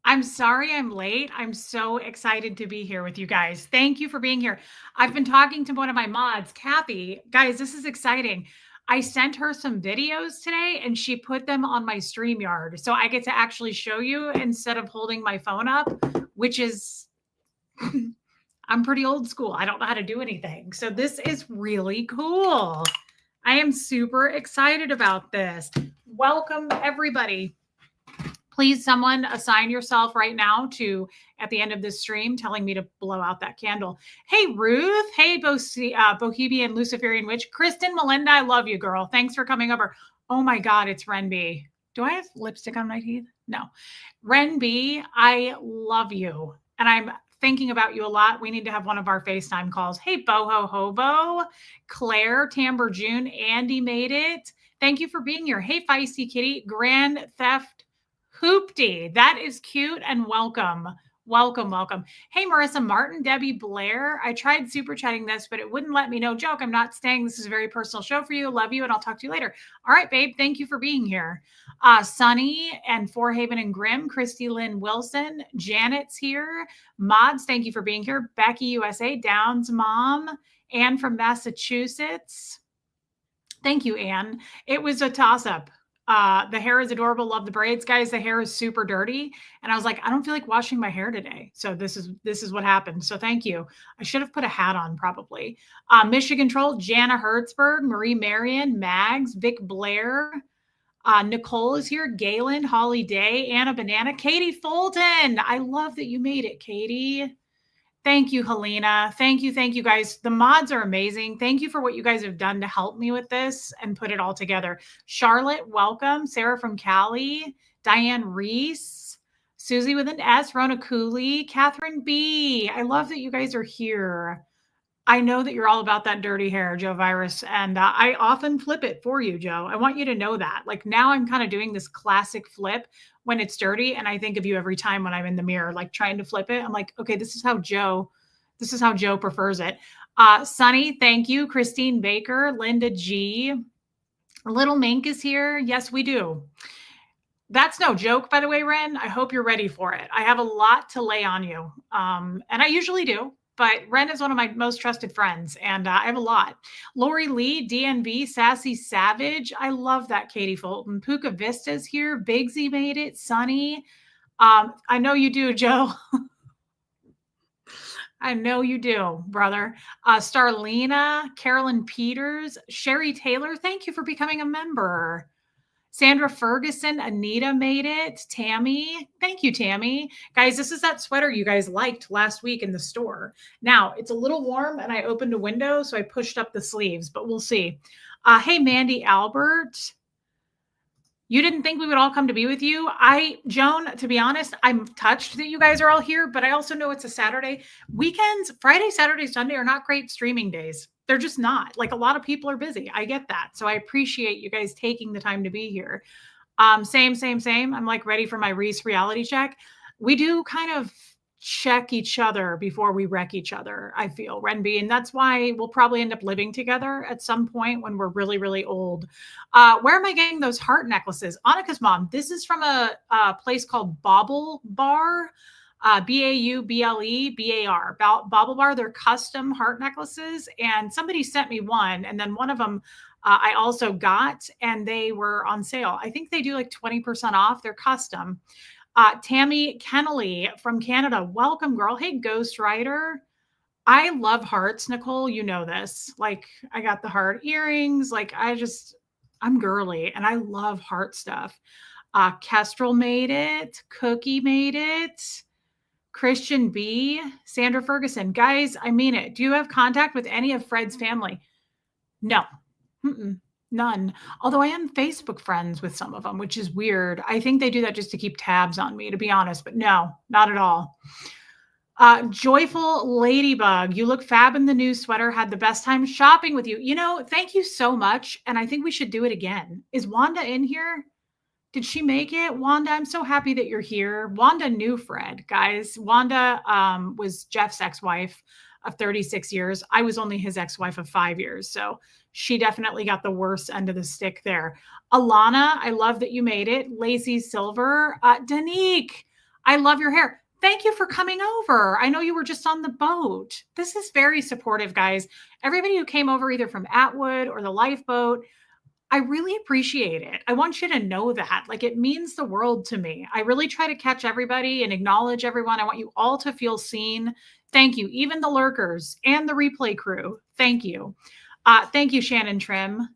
I'm sorry I'm late. I'm so excited to be here with you guys. Thank you for being here. I've been talking to one of my mods, Kathy. Guys, this is exciting. I sent her some videos today and she put them on my StreamYard. So I get to actually show you instead of holding my phone up, which is, I'm pretty old school. I don't know how to do anything. So this is really cool. I am super excited about this. Welcome, everybody. Please, someone assign yourself right now to, at the end of this stream, telling me to blow out that candle. Hey, Ruth. Hey, Bohemian Luciferian Witch. Kristen Melinda, I love you, girl. Thanks for coming over. Oh my God, it's Ren B. Do I have lipstick on my teeth? No. Ren B, I love you. And I'm thinking about you a lot. We need to have one of our FaceTime calls. Hey, Boho Hobo. Claire, Tamber June, Andy made it. Thank you for being here. Hey, Feisty Kitty. Grand Theft Hoopty, that is cute, and welcome. Welcome, welcome. Hey, Marissa Martin, Debbie Blair. I tried super chatting this, but it wouldn't let me know. Joke, I'm not staying. This is a very personal show for you. Love you, and I'll talk to you later. All right, babe. Thank you for being here. Sunny and Forehaven and Grimm, Christy Lynn Wilson, Janet's here. Mods, thank you for being here. Becky USA, Downs Mom, Anne from Massachusetts. Thank you, Anne. It was a toss-up. The hair is adorable. Love the braids, guys. The hair is super dirty. And I was like, I don't feel like washing my hair today. So this is what happened. So thank you. I should have put a hat on probably. Michigan Troll, Jana Hertzberg, Marie Marion, Mags, Vic Blair. Nicole is here. Galen, Holly Day, Anna Banana, Katie Fulton. I love that you made it, Katie. Thank you, Helena. Thank you, guys. The mods are amazing. Thank you for what you guys have done to help me with this and put it all together. Charlotte, welcome. Sarah from Cali, Diane Reese, Susie with an S, Rona Cooley, Catherine B. I love that you guys are here. I know that you're all about that dirty hair, Joe Virus, and I often flip it for you, Joe. I want you to know that. Like now I'm kind of doing this classic flip when it's dirty, and I think of you every time when I'm in the mirror, like trying to flip it. I'm like, okay, this is how Joe prefers it. Sunny, thank you. Christine Baker, Linda G. Little Mink is here. Yes, we do. That's no joke, by the way, Ren. I hope you're ready for it. I have a lot to lay on you, and I usually do. But Ren is one of my most trusted friends, and I have a lot. Lori Lee, DNB, Sassy Savage. I love that, Katie Fulton. Puka Vista's here. Bigsy made it. Sunny. I know you do, Joe. I know you do, brother. Starlina, Carolyn Peters, Sherry Taylor. Thank you for becoming a member. Sandra Ferguson, Anita made it. Tammy, thank you, Tammy. Guys, this is that sweater you guys liked last week in the store. Now, it's a little warm and I opened a window, so I pushed up the sleeves, but we'll see. Hey, Mandy Albert. You didn't think we would all come to be with you? Joan, to be honest, I'm touched that you guys are all here, but I also know it's a Saturday. Weekends, Friday, Saturday, Sunday are not great streaming days. They're just not. Like a lot of people are busy. I get that. So I appreciate you guys taking the time to be here. Same. I'm like ready for my Reese reality check. We do kind of check each other before we wreck each other, I feel, Renby. And that's why we'll probably end up living together at some point when we're really, really old. Where am I getting those heart necklaces? Annika's mom, this is from a place called Bauble Bar. Bauble-bar. Bauble Bar, they're custom heart necklaces. And somebody sent me one. And then one of them I also got, and they were on sale. I think they do like 20% off. They're custom. Tammy Kennelly from Canada. Welcome, girl. Hey, Ghost Rider. I love hearts, Nicole. You know this. Like, I got the heart earrings. Like, I'm girly, and I love heart stuff. Kestrel made it. Cookie made it. Christian B. Sandra Ferguson. Guys, I mean it. Do you have contact with any of Fred's family? No. None. Although I am Facebook friends with some of them, which is weird. I think they do that just to keep tabs on me, to be honest. But no, not at all. Joyful Ladybug, you look fab in the new sweater. Had the best time shopping with you. You know, thank you so much. And I think we should do it again. Is Wanda in here? Did she make it? Wanda, I'm so happy that you're here. Wanda knew Fred, guys. Wanda was Jeff's ex-wife of 36 years. I was only his ex-wife of 5 years. So she definitely got the worst end of the stick there. Alana, I love that you made it. Lacey Silver. Danique, I love your hair. Thank you for coming over. I know you were just on the boat. This is very supportive, guys. Everybody who came over either from Atwood or the lifeboat, I really appreciate it. I want you to know that. Like, it means the world to me. I really try to catch everybody and acknowledge everyone. I want you all to feel seen. Thank you. Even the lurkers and the replay crew. Thank you. Thank you, Shannon Trim.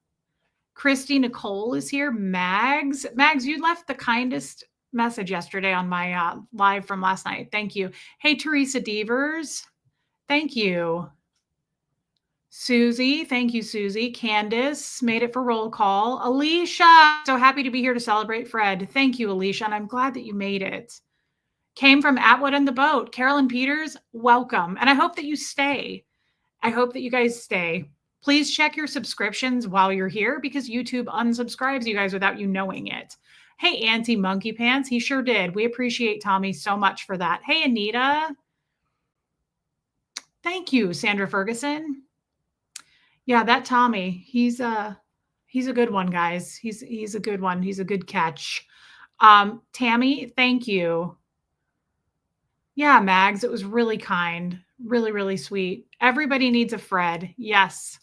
Christy Nicole is here. Mags, you left the kindest message yesterday on my live from last night. Thank you. Hey, Teresa Devers. Thank you. Susie, thank you, Susie. Candace made it for roll call. Alicia, so happy to be here to celebrate Fred. Thank you, Alicia, and I'm glad that you made it. Came from Atwood and the boat. Carolyn Peters, welcome. And I hope that you stay. I hope that you guys stay. Please check your subscriptions while you're here because YouTube unsubscribes you guys without you knowing it. Hey, Auntie Monkey Pants, he sure did. We appreciate Tommy so much for that. Hey, Anita. Thank you, Sandra Ferguson. Yeah, that Tommy, he's a good one, guys. He's a good one. He's a good catch. Tammy, thank you. Yeah, Mags, it was really kind. Really, really sweet. Everybody needs a Fred. Yes.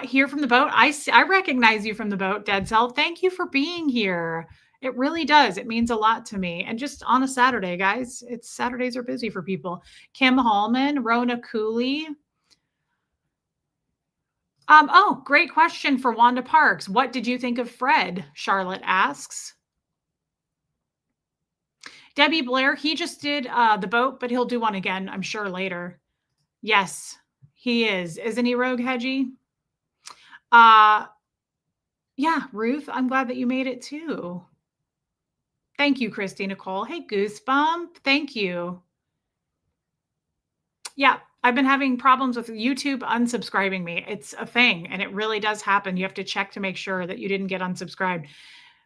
Here from the boat. I recognize you from the boat, Dead Cell. Thank you for being here. It really does. It means a lot to me. And just on a Saturday, guys, Saturdays are busy for people. Kim Hallman, Rona Cooley. Oh, great question for Wanda Parks. What did you think of Fred? Charlotte asks. Debbie Blair, he just did the boat, but he'll do one again, I'm sure, later. Yes, he is. Isn't he, Rogue Hedgie? Yeah, Ruth, I'm glad that you made it too. Thank you, Christy Nicole. Hey, Goosebump. Thank you. Yeah, I've been having problems with YouTube unsubscribing me. It's a thing, and it really does happen. You have to check to make sure that you didn't get unsubscribed.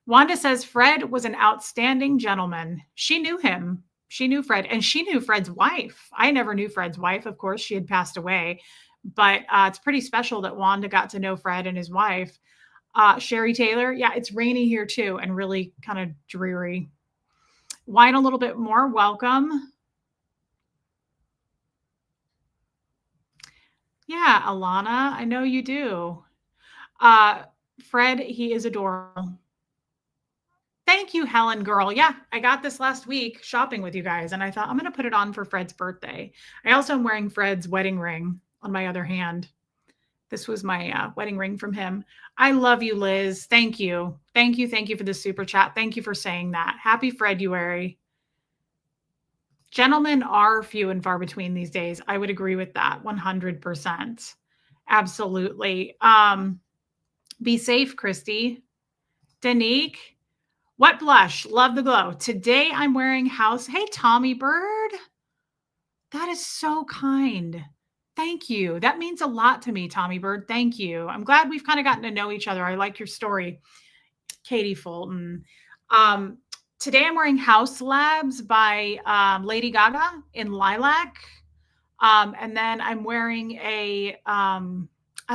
Wanda says Fred was an outstanding gentleman. She knew him. She knew Fred, and she knew Fred's wife. I never knew Fred's wife. Of course, she had passed away, but it's pretty special that Wanda got to know Fred and his wife. Sherry Taylor, yeah, it's rainy here too, and really kind of dreary. Wine a little bit more. Welcome. Yeah, Alana, I know you do. Fred, he is adorable. Thank you, Helen girl. Yeah, I got this last week shopping with you guys, and I thought I'm going to put it on for Fred's birthday. I also am wearing Fred's wedding ring on my other hand. This was my wedding ring from him. I love you, Liz. Thank you. Thank you. Thank you for the super chat. Thank you for saying that. Happy Freduary. Gentlemen are few and far between these days. I would agree with that 100%. Absolutely. Be safe, Christy. Danique, what blush? Love the glow. Today I'm wearing House. Hey, Tommy Bird. That is so kind. Thank you. That means a lot to me, Tommy Bird. Thank you. I'm glad we've kind of gotten to know each other. I like your story. Katie Fulton. Today I'm wearing House Labs by Lady Gaga in lilac. And then I'm wearing I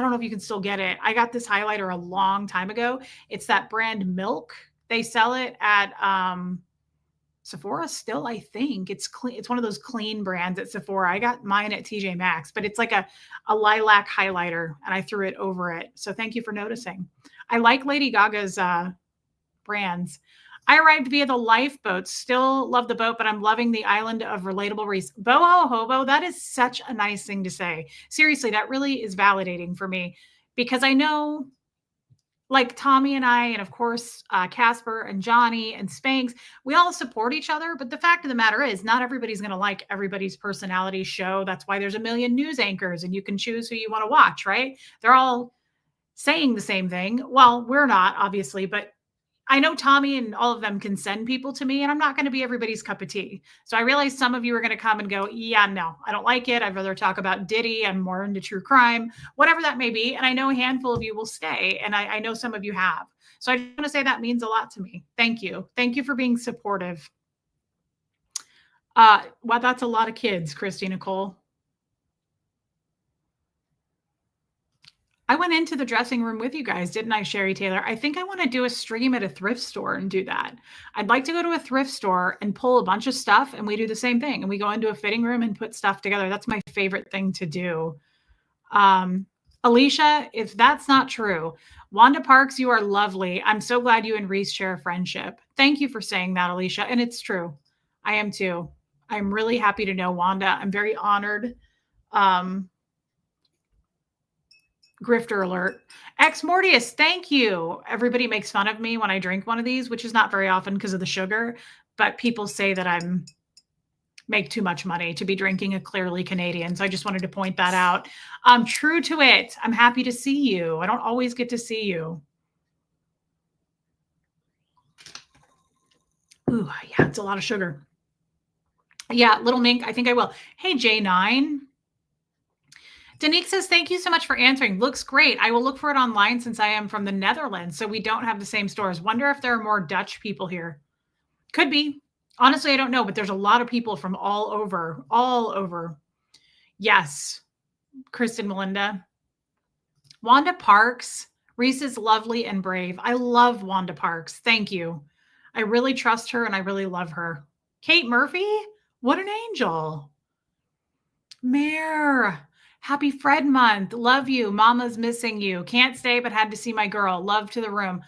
don't know if you can still get it. I got this highlighter a long time ago. It's that brand Milk. They sell it at Sephora still, I think. It's clean. It's one of those clean brands at Sephora. I got mine at TJ Maxx, but it's like a lilac highlighter, and I threw it over it. So thank you for noticing. I like Lady Gaga's brands. I arrived via the lifeboat. Still love the boat, but I'm loving the island of relatable reefs. Boho hobo, that is such a nice thing to say. Seriously, that really is validating for me because I know, like Tommy and I, and of course, Casper and Johnny and Spanx, we all support each other. But the fact of the matter is, not everybody's going to like everybody's personality show. That's why there's a million news anchors and you can choose who you want to watch, right? They're all saying the same thing. Well, we're not, obviously, but I know Tommy and all of them can send people to me, and I'm not going to be everybody's cup of tea. So I realize some of you are going to come and go, yeah, no, I don't like it. I'd rather talk about Diddy. I'm more into true crime, whatever that may be. And I know a handful of you will stay, and I know some of you have. So I just want to say that means a lot to me. Thank you. Thank you for being supportive. Well, that's a lot of kids, Christy Nicole. I went into the dressing room with you guys, didn't I, Sherry Taylor? I think I want to do a stream at a thrift store and do that. I'd like to go to a thrift store and pull a bunch of stuff, and we do the same thing. And we go into a fitting room and put stuff together. That's my favorite thing to do. Alicia, if that's not true, Wanda Parks, you are lovely. I'm so glad you and Reese share a friendship. Thank you for saying that, Alicia. And it's true. I am too. I'm really happy to know Wanda. I'm very honored. Grifter alert. Ex Mortius, thank you. Everybody makes fun of me when I drink one of these, which is not very often because of the sugar, but people say that I'm make too much money to be drinking a Clearly Canadian. So I just wanted to point that out. True to it. I'm happy to see you. I don't always get to see you. Ooh, yeah, it's a lot of sugar. Yeah, Little Mink, I think I will. Hey, J9. Danique says, thank you so much for answering. Looks great. I will look for it online since I am from the Netherlands, so we don't have the same stores. Wonder if there are more Dutch people here. Could be. Honestly, I don't know, but there's a lot of people from all over. Yes. Kristen Melinda. Wanda Parks. Reese is lovely and brave. I love Wanda Parks. Thank you. I really trust her and I really love her. Kate Murphy. What an angel. Mare. Happy Fred month. Love you. Mama's missing you. Can't stay, but had to see my girl. Love to the room.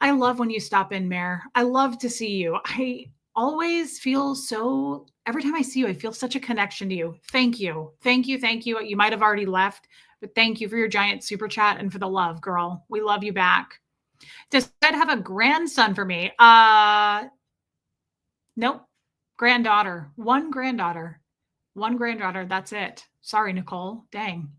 I love when you stop in, Mare. I love to see you. I always feel so, every time I see you, I feel such a connection to you. Thank you. Thank you. Thank you. You might have already left, but thank you for your giant super chat and for the love, girl. We love you back. Does Fred have a grandson for me? Nope. Granddaughter. One granddaughter. That's it. Sorry, Nicole. Dang.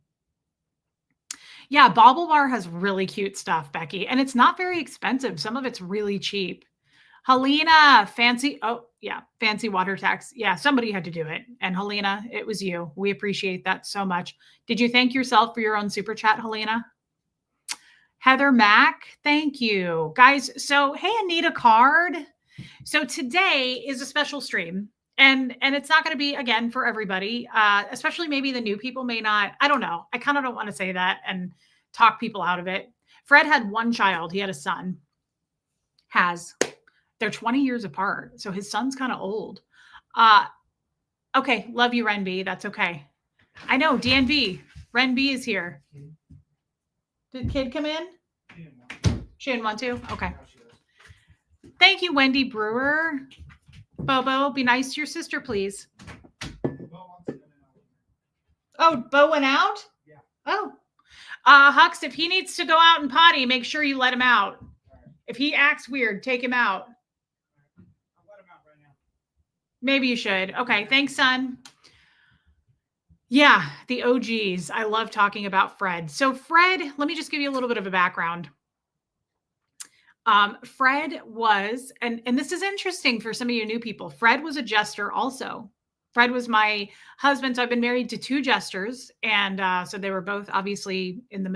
Yeah, Bobble Bar has really cute stuff, Becky, and it's not very expensive. Some of it's really cheap. Helena, fancy water tax. Yeah, somebody had to do it. And Helena, it was you. We appreciate that so much. Did you thank yourself for your own super chat, Helena? Heather Mack, thank you. Guys, so hey, Anita Card. So today is a special stream. And it's not going to be, again, for everybody, especially maybe the new people may not. I don't know. I kind of don't want to say that and talk people out of it. Fred had one child. He had a son. They're 20 years apart. So his son's kind of old. Okay. Love you, Ren B. That's okay. I know. DNV. Ren B is here. Did kid come in? She didn't want to? Okay. Thank you, Wendy Brewer. Bobo, be nice to your sister, please. Oh, Bo went out? Yeah. Oh. Hux, if he needs to go out and potty, make sure you let him out. If he acts weird, take him out. I'll let him out right now. Maybe you should. Okay, thanks, son. Yeah, the OGs. I love talking about Fred. So Fred, let me just give you a little bit of a background. Fred was, and this is interesting for some of you new people, Fred was a jester also. Fred was my husband. So I've been married to two jesters. And so they were both obviously in the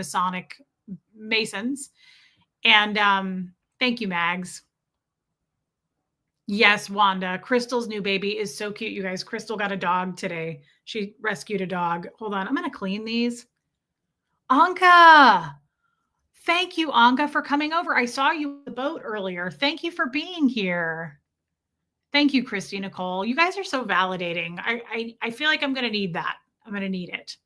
Masons. And thank you, Mags. Yes, Wanda. Crystal's new baby is so cute, you guys. Crystal got a dog today. She rescued a dog. Hold on. I'm going to clean these. Anka. Thank you, Anka, for coming over. I saw you on the boat earlier. Thank you for being here. Thank you, Christy Nicole. You guys are so validating. I feel like I'm going to need that. I'm going to need it.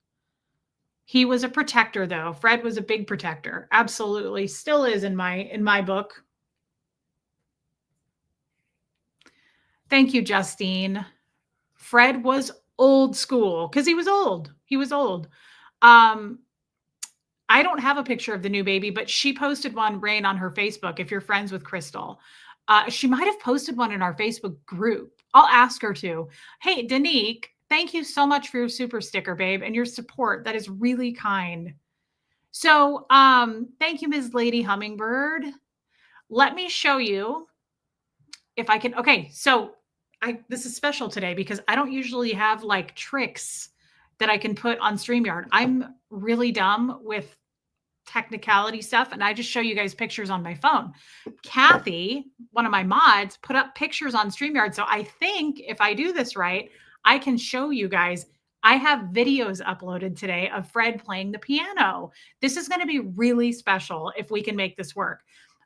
He was a protector, though. Fred was a big protector. Absolutely. Still is in my book. Thank you, Justine. Fred was old school because he was old. He was old. I don't have a picture of the new baby, but she posted one, Rain, on her Facebook. If you're friends with Crystal, she might have posted one in our Facebook group. I'll ask her to. Hey, Danique, thank you so much for your super sticker, babe, and your support. That is really kind. So thank you, Ms. Lady Hummingbird. Let me show you if I can. Okay, so this is special today because I don't usually have like tricks that I can put on StreamYard. I'm really dumb with technicality stuff, and I just show you guys pictures on my phone. Kathy, one of my mods, put up pictures on StreamYard. So I think if I do this right, I can show you guys I have videos uploaded today of Fred playing the piano. This is going to be really special if we can make this work.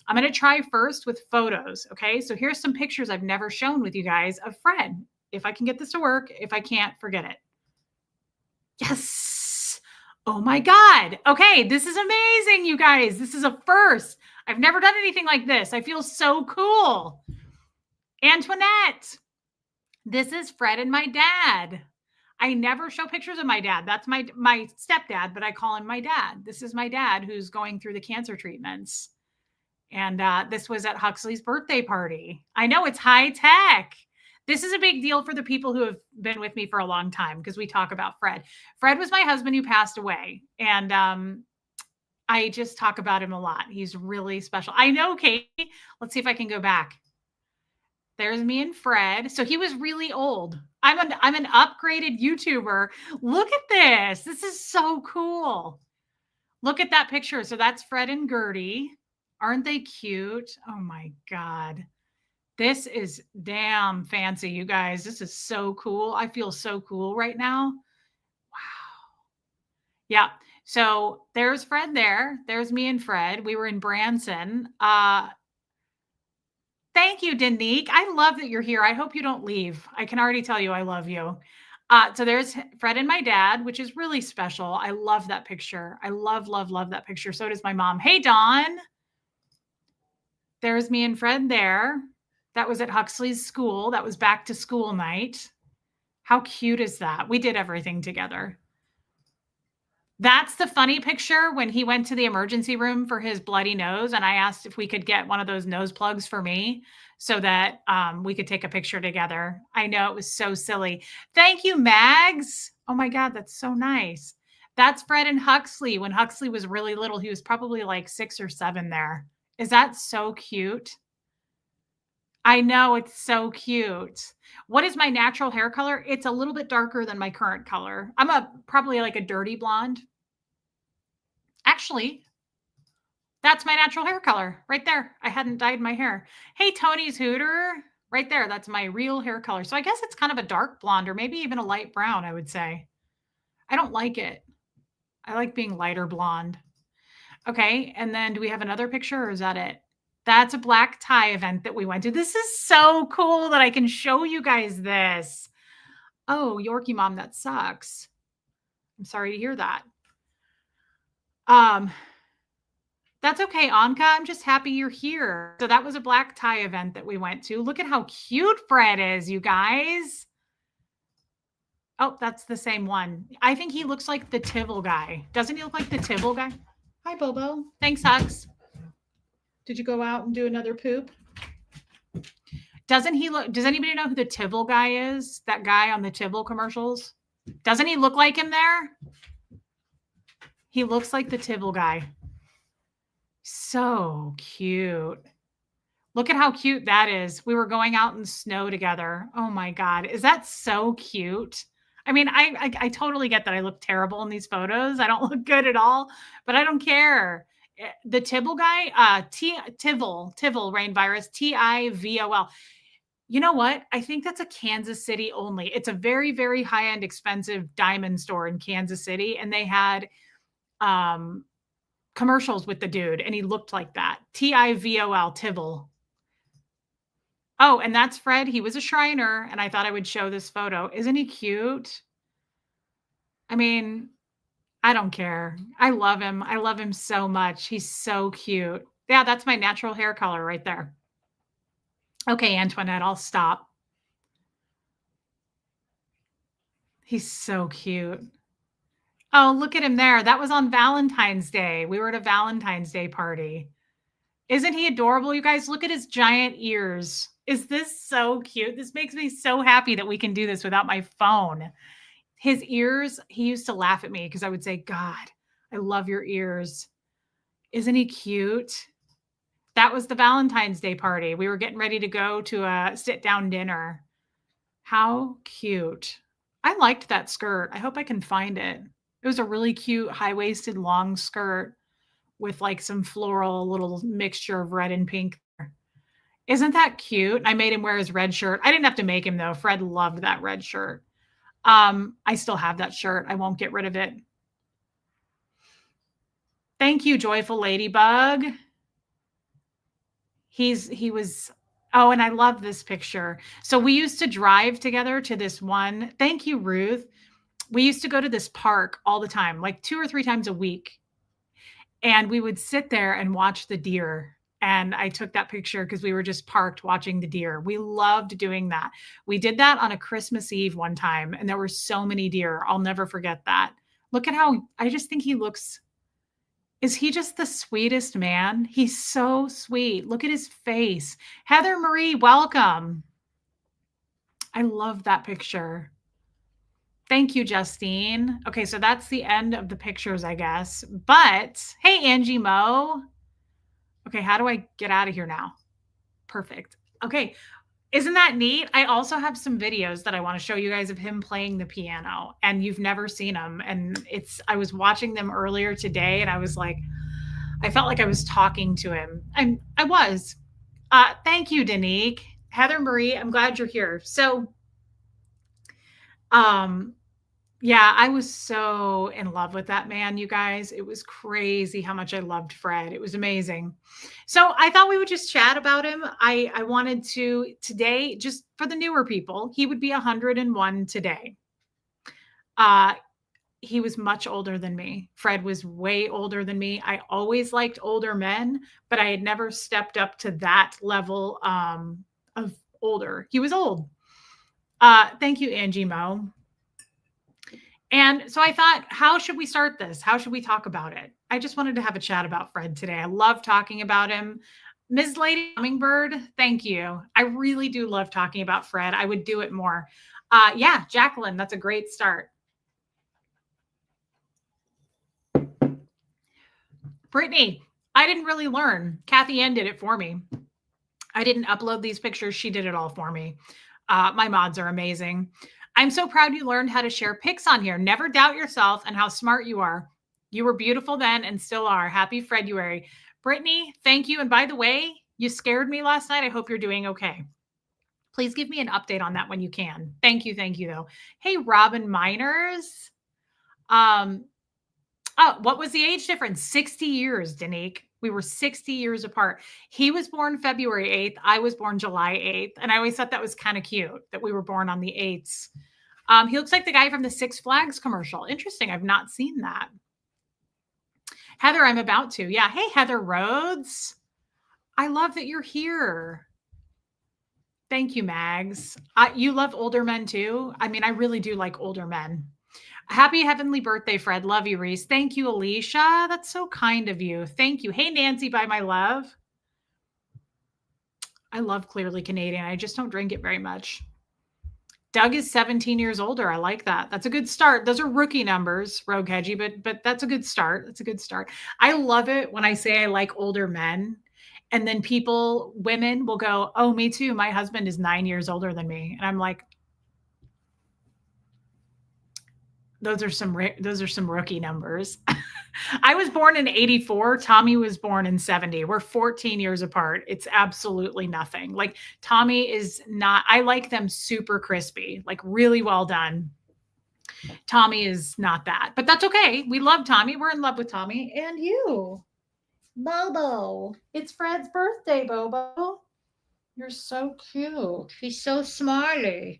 I'm going to try first with photos. Okay. So here's some pictures I've never shown with you guys of Fred. If I can get this to work, if I can't, forget it. Yes. Oh my God. Okay. This is amazing, you guys. This is a first. I've never done anything like this. I feel so cool. Antoinette. This is Fred and my dad. I never show pictures of my dad. That's my stepdad, but I call him my dad. This is my dad who's going through the cancer treatments. And this was at Huxley's birthday party. I know it's high tech. This is a big deal for the people who have been with me for a long time because we talk about Fred. Fred was my husband who passed away. And I just talk about him a lot. He's really special. I know, Katie. Let's see if I can go back. There's me and Fred. So he was really old. I'm an upgraded YouTuber. Look at this. This is so cool. Look at that picture. So that's Fred and Gertie. Aren't they cute? Oh my God. This is damn fancy, you guys. This is so cool. I feel so cool right now. Wow. Yeah. So there's Fred there. There's me and Fred. We were in Branson. Thank you, Danique. I love that you're here. I hope you don't leave. I can already tell you I love you. So there's Fred and my dad, which is really special. I love that picture. I love, love, love that picture. So does my mom. Hey, Dawn. There's me and Fred there. That was at Huxley's school. That was back to school night. How cute is that? We did everything together. That's the funny picture when he went to the emergency room for his bloody nose. And I asked if we could get one of those nose plugs for me so that we could take a picture together. I know it was so silly. Thank you, Mags. Oh my God, that's so nice. That's Fred and Huxley. When Huxley was really little, he was probably like 6 or 7 there. Is that so cute? I know, it's so cute. What is my natural hair color? It's a little bit darker than my current color. I'm probably like a dirty blonde. Actually, that's my natural hair color right there. I hadn't dyed my hair. Hey, Tony's Hooter, right there. That's my real hair color. So I guess it's kind of a dark blonde or maybe even a light brown, I would say. I don't like it. I like being lighter blonde. Okay. And then do we have another picture or is that it? That's a black tie event that we went to. This is so cool that I can show you guys this. Oh, Yorkie mom, that sucks. I'm sorry to hear that. That's okay, Anka. I'm just happy you're here. So that was a black tie event that we went to. Look at how cute Fred is, you guys. Oh, that's the same one. I think he looks like the Tivol guy. Doesn't he look like the Tivol guy? Hi, Bobo. Thanks, Hux. Did you go out and do another poop? Doesn't he look? Does anybody know who the Tivol guy is? That guy on the Tivol commercials? Doesn't he look like him there? He looks like the Tivol guy. So cute. Look at how cute that is. We were going out in snow together. Oh my God. Is that so cute? I mean, I totally get that I look terrible in these photos. I don't look good at all, but I don't care. The Tivol guy, Tivol rain virus, Tivol. You know what? I think that's a Kansas City only. It's a very, very high-end, expensive diamond store in Kansas City. And they had commercials with the dude, and he looked like that. Tivol, Tivol. Oh, and that's Fred. He was a Shriner, and I thought I would show this photo. Isn't he cute? I mean, I don't care. I love him. I love him so much. He's so cute. Yeah, that's my natural hair color right there. Okay, Antoinette, I'll stop. He's so cute. Oh, look at him there. That was on Valentine's Day. We were at a Valentine's Day party. Isn't he adorable? You guys, look at his giant ears. Is this so cute? This makes me so happy that we can do this without my phone. His ears, he used to laugh at me because I would say, God, I love your ears. Isn't he cute? That was the Valentine's Day party. We were getting ready to go to a sit-down dinner. How cute. I liked that skirt. I hope I can find it. It was a really cute high-waisted long skirt with like some floral little mixture of red and pink. Isn't that cute? I made him wear his red shirt. I didn't have to make him though. Fred loved that red shirt. I still have that shirt. I won't get rid of it. Thank you, Joyful Ladybug. He was oh, and I love this picture. So we used to drive together to this one. Thank you, Ruth. We used to go to this park all the time, like 2 or 3 times a week, and we would sit there and watch the deer. And I took that picture because we were just parked watching the deer. We loved doing that. We did that on a Christmas Eve one time, and there were so many deer. I'll never forget that. Look at how I just think he looks. Is he just the sweetest man? He's so sweet. Look at his face. Heather Marie, welcome. I love that picture. Thank you, Justine. Okay, so that's the end of the pictures, I guess. But hey, Angie Mo. Okay, how do I get out of here now? Perfect. Okay, isn't that neat? I also have some videos that I want to show you guys of him playing the piano, and you've never seen them. And I was watching them earlier today, and I was like, I felt like I was talking to him. I was. Thank you, Danique. Heather Marie, I'm glad you're here. So, yeah, I was so in love with that man, you guys. It was crazy how much I loved Fred. It was amazing. So I thought we would just chat about him. I wanted to today, just for the newer people, he would be 101 today. Uh, he was much older than me. Fred was way older than me. I always liked older men, but I had never stepped up to that level of older. He was old. Thank you, Angie Mo. And so I thought, how should we start this? How should we talk about it? I just wanted to have a chat about Fred today. I love talking about him. Ms. Lady Hummingbird, thank you. I really do love talking about Fred. I would do it more. Yeah, Jacqueline, that's a great start. Brittany, I didn't really learn. Kathy Ann did it for me. I didn't upload these pictures. She did it all for me. My mods are amazing. I'm so proud you learned how to share pics on here. Never doubt yourself and how smart you are. You were beautiful then and still are. Happy February. Brittany, thank you. And by the way, you scared me last night. I hope you're doing okay. Please give me an update on that when you can. Thank you. Thank you, though. Hey, Robin Miners. Oh, what was the age difference? 60 years, Danique. We were 60 years apart. He was born February 8th. I was born July 8th. And I always thought that was kind of cute that we were born on the 8th. He looks like the guy from the Six Flags commercial. Interesting. I've not seen that. Heather, I'm about to. Yeah. Hey, Heather Rhodes. I love that you're here. Thank you, Mags. You love older men too? I mean, I really do like older men. Happy heavenly birthday, Fred. Love you, Reese. Thank you, Alicia. That's so kind of you. Thank you. Hey, Nancy, by my love. I love Clearly Canadian. I just don't drink it very much. Doug is 17 years older. I like that. That's a good start. Those are rookie numbers, Rogue Hedgie, but that's a good start. That's a good start. I love it when I say I like older men. And then women will go, oh, me too. My husband is 9 years older than me. And I'm like, those are some rookie numbers. I was born in 84. Tommy was born in 70. We're 14 years apart. It's absolutely nothing. Like Tommy is not, I like them super crispy, like really well done. Tommy is not that, but that's okay. We love Tommy. We're in love with Tommy and you. Bobo. It's Fred's birthday, Bobo. You're so cute. He's so smiley.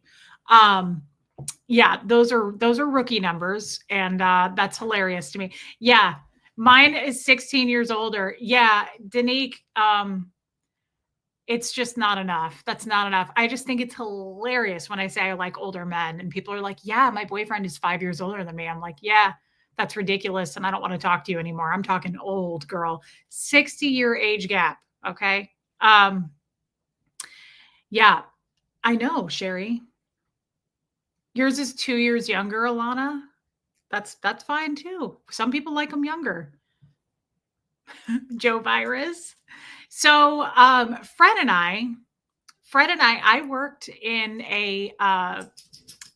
Yeah, those are rookie numbers, and that's hilarious to me. Yeah, mine is 16 years older. Yeah, Danique, it's just not enough. That's not enough. I just think it's hilarious when I say I like older men, and people are like, "Yeah, my boyfriend is 5 years older than me." I'm like, "Yeah, that's ridiculous, and I don't want to talk to you anymore. I'm talking old girl, 60-year age gap." Okay. Yeah, I know, Sherry. Yours is 2 years younger, Alana. That's fine too. Some people like them younger. Joe Virus. So Fred and I worked in a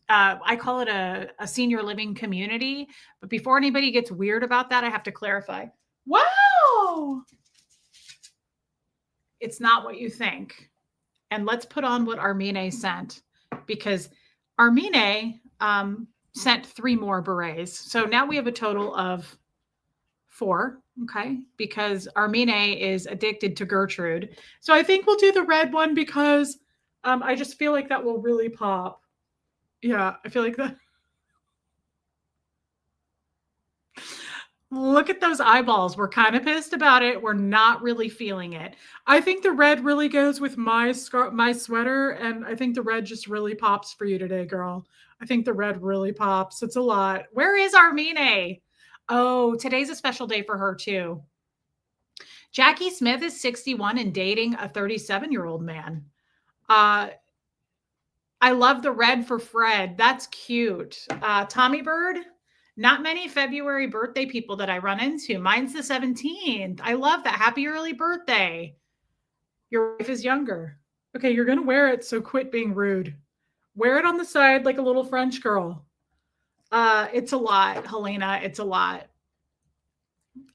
I call it a senior living community. But before anybody gets weird about that, I have to clarify. Wow. It's not what you think. And let's put on what Armine sent, because Armine, sent 3 more berets. So now we have a total of 4, okay? Because Armine is addicted to Gertrude. So I think we'll do the red one because I just feel like that will really pop. Yeah, I feel like that. Look at those eyeballs. We're kind of pissed about it. We're not really feeling it. I think the red really goes with my my sweater, and I think the red just really pops for you today, girl. I think the red really pops. It's a lot. Where is Armine? Oh, today's a special day for her too. Jackie Smith is 61 and dating a 37-year-old man. I love the red for Fred. That's cute. Tommy Bird, not many February birthday people that I run into. Mine's the 17th. I love that. Happy early birthday. Your wife is younger. Okay, you're going to wear it, so quit being rude. Wear it on the side like a little French girl. It's a lot, Helena. It's a lot.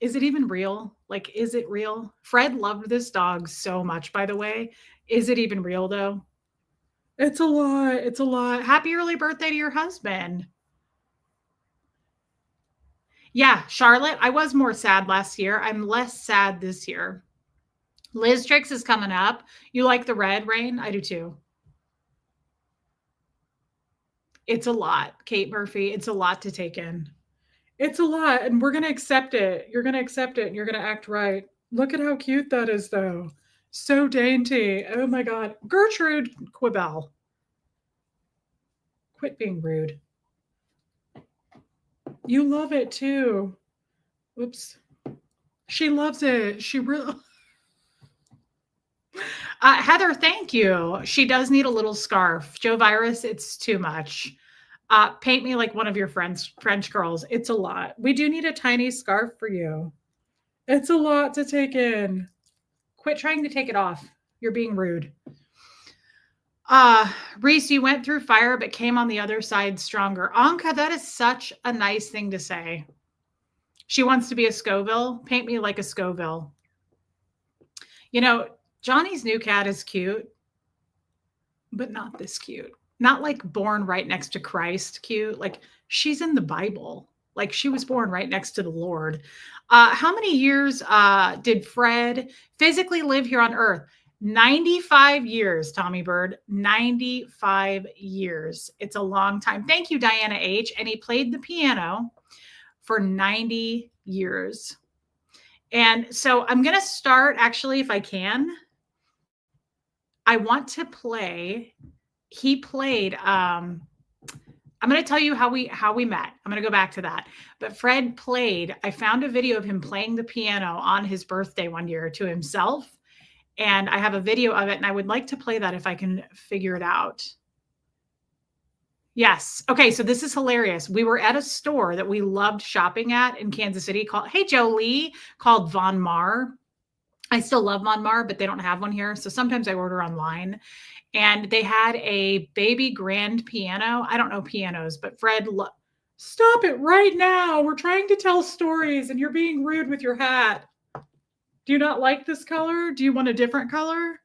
Is it even real? Like, is it real? Fred loved this dog so much, by the way. Is it even real, though? It's a lot. It's a lot. Happy early birthday to your husband. Yeah, Charlotte, I was more sad last year. I'm less sad this year. Liz Tricks is coming up. You like the red, Rain? I do too. It's a lot, Kate Murphy. It's a lot to take in. It's a lot, and we're going to accept it. You're going to accept it, and you're going to act right. Look at how cute that is, though. So dainty. Oh, my God. Gertrude Quibell. Quit being rude. You love it, too. Whoops. She loves it. She really... Heather, thank you. She does need a little scarf. Joe Virus, it's too much. Paint me like one of your French girls. It's a lot. We do need a tiny scarf for you. It's a lot to take in. Quit trying to take it off. You're being rude. Reese, you went through fire but came on the other side stronger. Anka, that is such a nice thing to say. She wants to be a Scoville. Paint me like a Scoville. You know, Johnny's new cat is cute, but not this cute. Not like born right next to Christ cute. Like she's in the Bible. Like she was born right next to the Lord. How many years did Fred physically live here on earth? 95 years, Tommy Bird. 95 years. It's a long time. Thank you, Diana H. And he played the piano for 90 years. And so I'm going to start, actually, if I can. I want to play. He played. I'm going to tell you how we met. I'm going to go back to that. But Fred played. I found a video of him playing the piano on his birthday one year to himself. And I have a video of it. And I would like to play that if I can figure it out. Yes. Okay. So this is hilarious. We were at a store that we loved shopping at in Kansas City called, hey, Jolie, called Von Mar. I still love Von Mar, but they don't have one here. So sometimes I order online. And they had a baby grand piano. I don't know pianos, but Fred, stop it right now. We're trying to tell stories and you're being rude with your hat. Do you not like this color? Do you want a different color?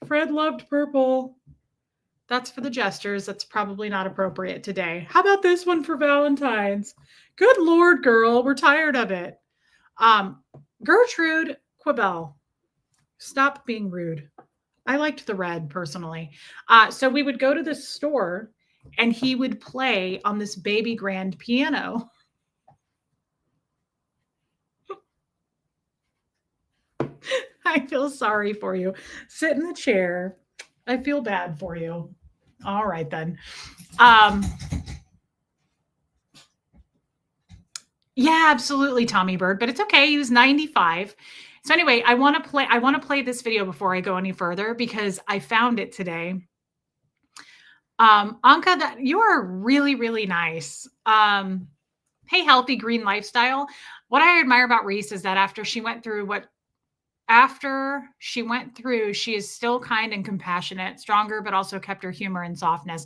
Fred loved purple. That's for the gestures. That's probably not appropriate today. How about this one for Valentine's? Good Lord, girl. We're tired of it. Gertrude Quibell. Stop being rude. I liked the red personally. So we would go to the store and he would play on this baby grand piano. I feel sorry for you. Sit in the chair. I feel bad for you. All right, then. Yeah, absolutely, Tommy Bird, but it's okay. He was 95. So anyway, I want to play this video before I go any further because I found it today. Anka, that you are really, really nice. Hey, healthy green lifestyle. What I admire about Reese is that after she went through, she is still kind and compassionate, stronger, but also kept her humor and softness.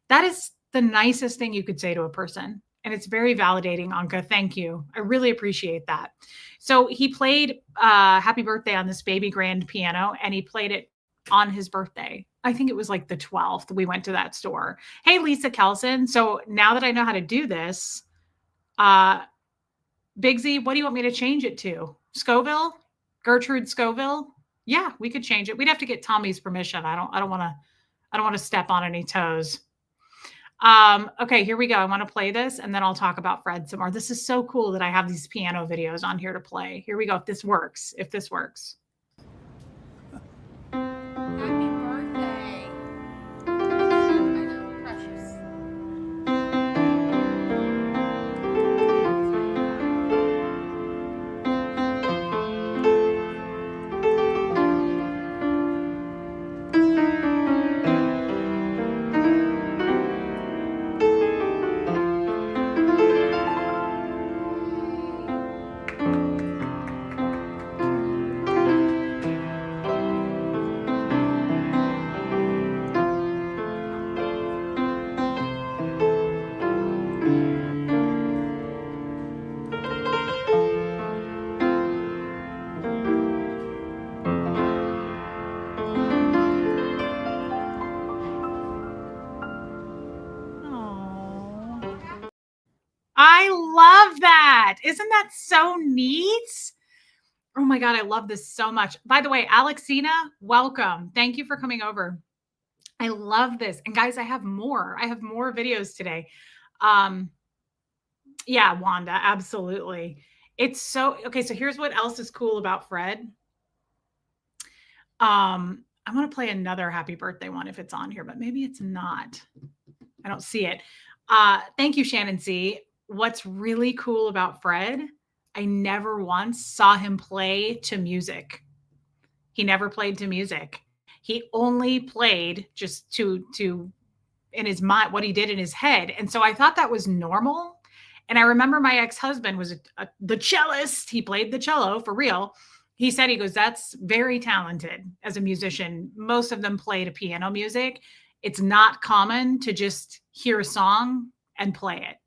That is the nicest thing you could say to a person. And it's very validating, Anka. Thank you. I really appreciate that. So he played Happy Birthday on this baby grand piano, and he played it on his birthday. I think it was like the 12th. We went to that store. Hey, Lisa Kelson. So now that I know how to do this, Big Z, what do you want me to change it to? Scoville? Gertrude Scoville? Yeah, we could change it. We'd have to get Tommy's permission. I don't want to step on any toes. Okay, here we go. I want to play this and then I'll talk about Fred some more. This is so cool that I have these piano videos on here to play. Here we go. If this works. Happy birthday. I know, precious. I love that. Isn't that so neat? Oh my God, I love this so much. By the way, Alexina, welcome. Thank you for coming over. I love this. And guys, I have more videos today. Yeah, Wanda, absolutely. It's so okay. So here's what else is cool about Fred. I'm going to play another happy birthday one if it's on here, but maybe it's not. I don't see it. Thank you, Shannon C. What's really cool about Fred, I never once saw him play to music. He never played to music. He only played just to in his mind, what he did in his head. And so I thought that was normal. And I remember my ex-husband was the cellist. He played the cello for real. He said, he goes, that's very talented as a musician. Most of them play to piano music. It's not common to just hear a song and play it.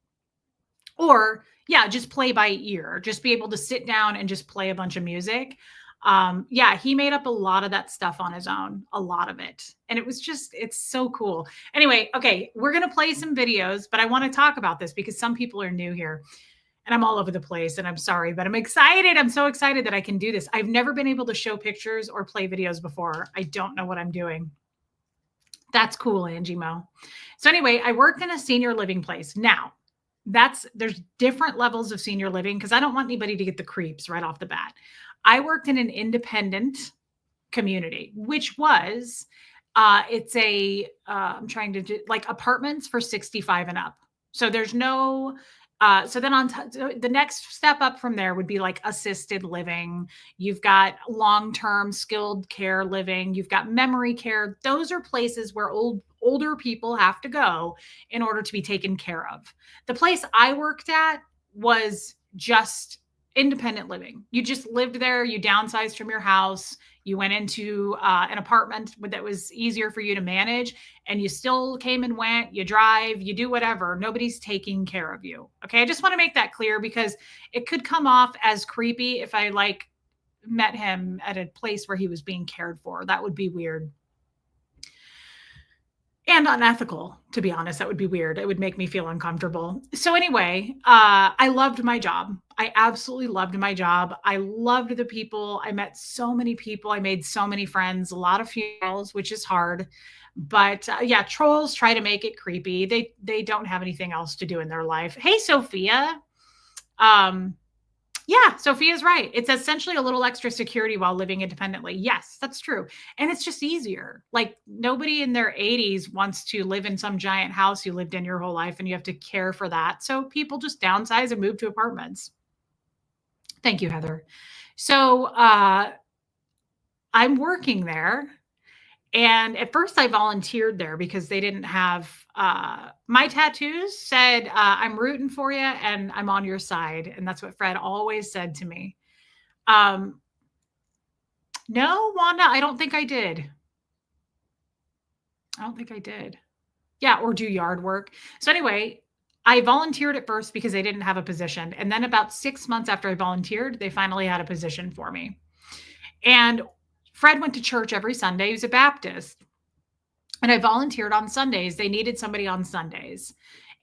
Or, yeah, just play by ear, just be able to sit down and just play a bunch of music. Yeah, he made up a lot of that stuff on his own, a lot of it. And it was just, it's so cool. Anyway, okay, we're going to play some videos, but I want to talk about this because some people are new here and I'm all over the place and I'm sorry, but I'm excited. I'm so excited that I can do this. I've never been able to show pictures or play videos before. I don't know what I'm doing. That's cool, Angie Mo. So anyway, I worked in a senior living place. Now, there's different levels of senior living because I don't want anybody to get the creeps right off the bat. I worked in an independent community, which was, it's I'm trying to do like apartments for 65 and up. So there's no, so then the next step up from there would be like assisted living. You've got long-term skilled care living. You've got memory care. Those are places where older people have to go in order to be taken care of. The place I worked at was just independent living. You just lived there. You downsized from your house. You went into an apartment that was easier for you to manage, and you still came and went. You drive, you do whatever. Nobody's taking care of you. Okay. I just want to make that clear because it could come off as creepy if I like met him at a place where he was being cared for. That would be weird. And unethical, to be honest. That would be weird. It would make me feel uncomfortable. So anyway, I loved my job. I absolutely loved my job. I loved the people. I met so many people. I made so many friends, a lot of funerals, which is hard. But yeah, trolls try to make it creepy. They don't have anything else to do in their life. Hey, Sophia. Yeah, Sophia's right. It's essentially a little extra security while living independently. Yes, that's true. And it's just easier. Like nobody in their 80s wants to live in some giant house you lived in your whole life and you have to care for that. So people just downsize and move to apartments. Thank you, Heather. So I'm working there. And at first I volunteered there because they didn't have, my tattoos said, I'm rooting for you and I'm on your side. And that's what Fred always said to me. No, Wanda, I don't think I did. Yeah, or do yard work. So anyway, I volunteered at first because they didn't have a position. And then about 6 months after I volunteered, they finally had a position for me. And Fred went to church every Sunday. He was a Baptist. And I volunteered on Sundays. They needed somebody on Sundays,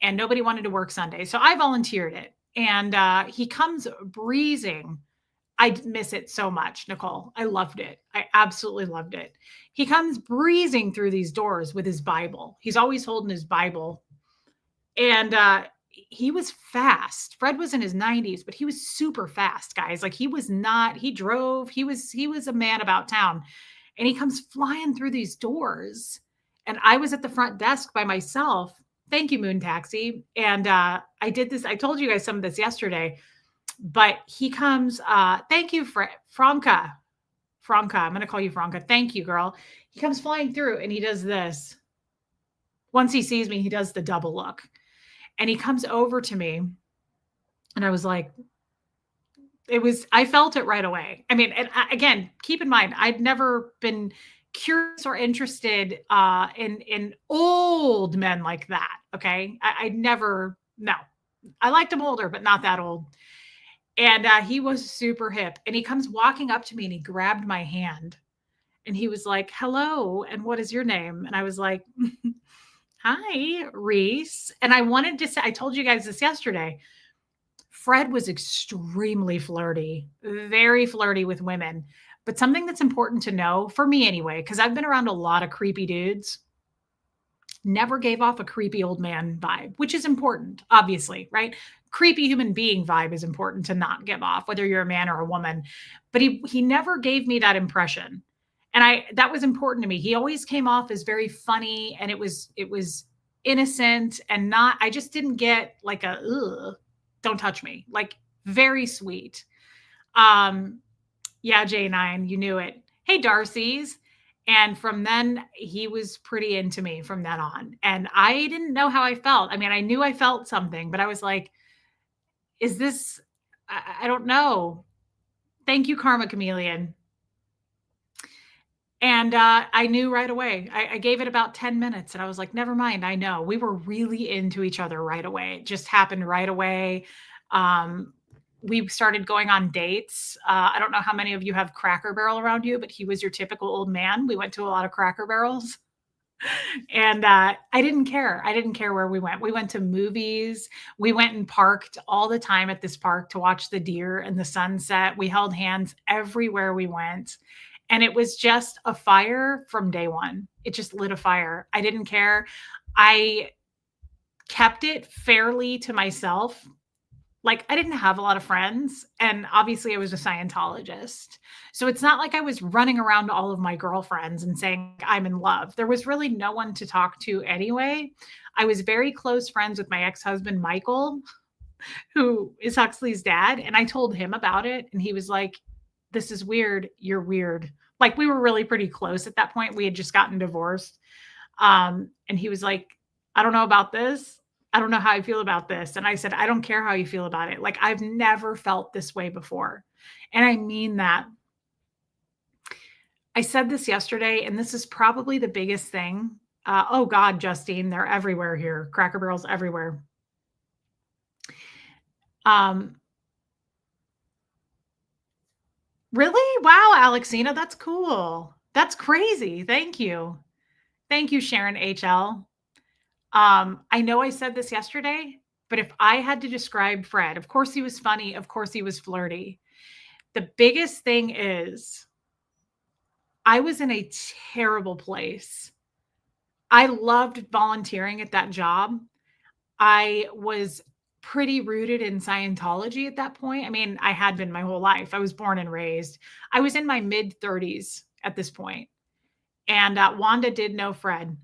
and nobody wanted to work Sundays. So I volunteered it. And he comes breezing. I miss it so much, Nicole. I loved it. I absolutely loved it. He comes breezing through these doors with his Bible. He's always holding his Bible. And he was fast. Fred was in his 90s, but he was super fast, guys. Like he was not, he drove, he was a man about town. And he comes flying through these doors. And I was at the front desk by myself. Thank you, Moon Taxi. And I did this, I told you guys some of this yesterday, but he comes, thank you, Franca. Franca, I'm going to call you Franca. Thank you, girl. He comes flying through and he does this. Once he sees me, he does the double look. And he comes over to me. And I was like, I felt it right away. I mean, and again, keep in mind, I'd never been curious or interested in old men like that. Okay. I'd never, no, I liked him older, but not that old. And he was super hip. And he comes walking up to me and he grabbed my hand and he was like, hello. And what is your name? And I was like, hi, Reese. And I wanted to say, I told you guys this yesterday. Fred was extremely flirty, very flirty with women. But something that's important to know for me anyway, because I've been around a lot of creepy dudes, never gave off a creepy old man vibe, which is important, obviously, right? Creepy human being vibe is important to not give off, whether you're a man or a woman. But he never gave me that impression. And that was important to me. He always came off as very funny and it was innocent and not, I just didn't get like a ugh, don't touch me, like very sweet. Yeah, J9, you knew it. Hey, Darcy's. And from then, he was pretty into me from then on. And I didn't know how I felt. I mean, I knew I felt something, but I was like, is this, I don't know. Thank you, Karma Chameleon. And I knew right away. I gave it about 10 minutes and I was like, never mind. I know. We were really into each other right away. It just happened right away. We started going on dates. I don't know how many of you have Cracker Barrel around you, but he was your typical old man. We went to a lot of Cracker Barrels. And I didn't care. I didn't care where we went. We went to movies. We went and parked all the time at this park to watch the deer and the sunset. We held hands everywhere we went. And it was just a fire from day one. It just lit a fire. I didn't care. I kept it fairly to myself. Like I didn't have a lot of friends. And obviously I was a Scientologist. So it's not like I was running around to all of my girlfriends and saying I'm in love. There was really no one to talk to anyway. I was very close friends with my ex-husband, Michael, who is Huxley's dad. And I told him about it. And he was like, this is weird. You're weird. Like we were really pretty close at that point. We had just gotten divorced. And he was like, I don't know about this. I don't know how I feel about this. And I said, I don't care how you feel about it. Like I've never felt this way before. And I mean that. I said this yesterday, and this is probably the biggest thing. Oh God, Justine, they're everywhere here. Cracker Barrels everywhere. Really? Wow, Alexina, that's cool. That's crazy. Thank you. Thank you, Sharon HL. I know I said this yesterday, but if I had to describe Fred, of course he was funny. Of course he was flirty. The biggest thing is I was in a terrible place. I loved volunteering at that job. I was pretty rooted in Scientology at that point. I mean, I had been my whole life. I was born and raised. I was in my mid 30s at this point. And Wanda did know Fred.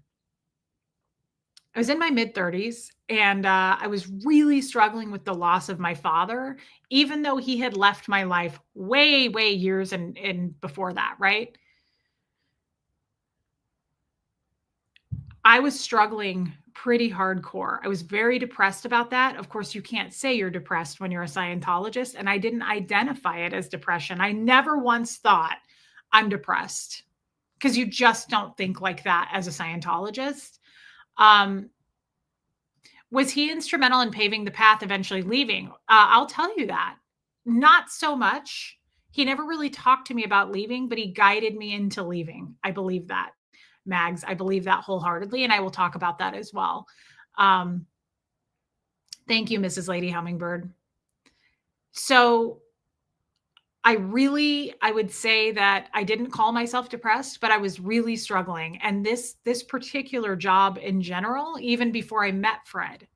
I was in my mid 30s and I was really struggling with the loss of my father, even though he had left my life way, way years and before that, right? I was struggling pretty hardcore. I was very depressed about that. Of course, you can't say you're depressed when you're a Scientologist, and I didn't identify it as depression. I never once thought I'm depressed because you just don't think like that as a Scientologist. Was he instrumental in paving the path eventually leaving? I'll tell you that. Not so much. He never really talked to me about leaving, but he guided me into leaving. I believe that, Mags. I believe that wholeheartedly, and I will talk about that as well. Um, Thank you, Mrs. Lady Hummingbird. So I would say that I didn't call myself depressed, but I was really struggling. And this particular job in general, even before I met Fred,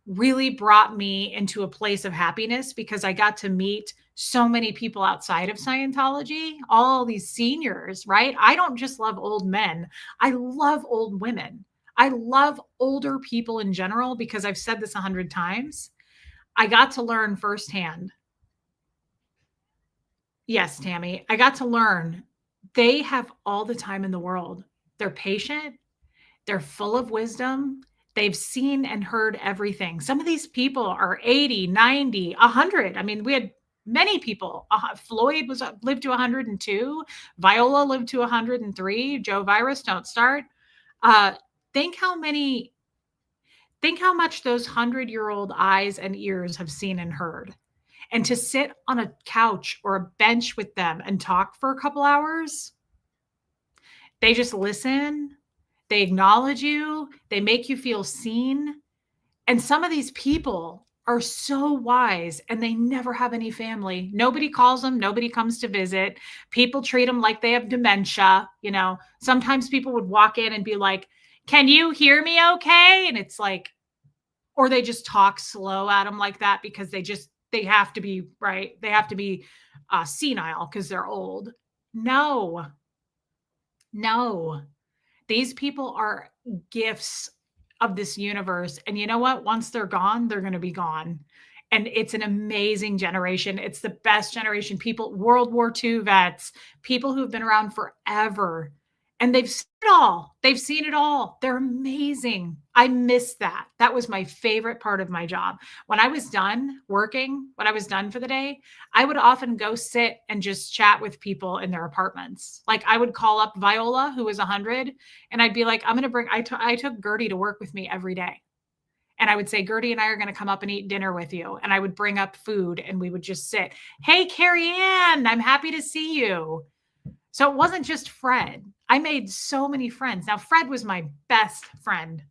really brought me into a place of happiness because I got to meet so many people outside of Scientology, all these seniors, right? I don't just love old men. I love old women. I love older people in general because I've said this 100 times. I got to learn firsthand. Yes, Tammy, I got to learn they have all the time in the world. They're patient, they're full of wisdom, they've seen and heard everything. Some of these people are 80, 90, 100. I mean, we had many people. Floyd lived to 102, Viola lived to 103, Joe Virus, don't start. Uh, think how many think how much those 100-year-old eyes and ears have seen and heard. And to sit on a couch or a bench with them and talk for a couple hours, they just listen, they acknowledge you, they make you feel seen. And some of these people are so wise and they never have any family. Nobody calls them, nobody comes to visit. People treat them like they have dementia. Sometimes people would walk in and be like, "Can you hear me okay?" And it's like, or they just talk slow at them like that because they have to be right. They have to be senile because they're old. No, no, these people are gifts of this universe. And you know what? Once they're gone, they're going to be gone. And it's an amazing generation. It's the best generation. People, World War II vets, people who've been around forever. And they've seen it all. They've seen it all. They're amazing. I miss that. That was my favorite part of my job. When I was done working, when I was done for the day, I would often go sit and just chat with people in their apartments. Like I would call up Viola, who was 100, and I'd be like, I took Gertie to work with me every day. And I would say, Gertie and I are going to come up and eat dinner with you. And I would bring up food and we would just sit. Hey, Carrie Ann, I'm happy to see you. So it wasn't just Fred. I made so many friends. Now, Fred was my best friend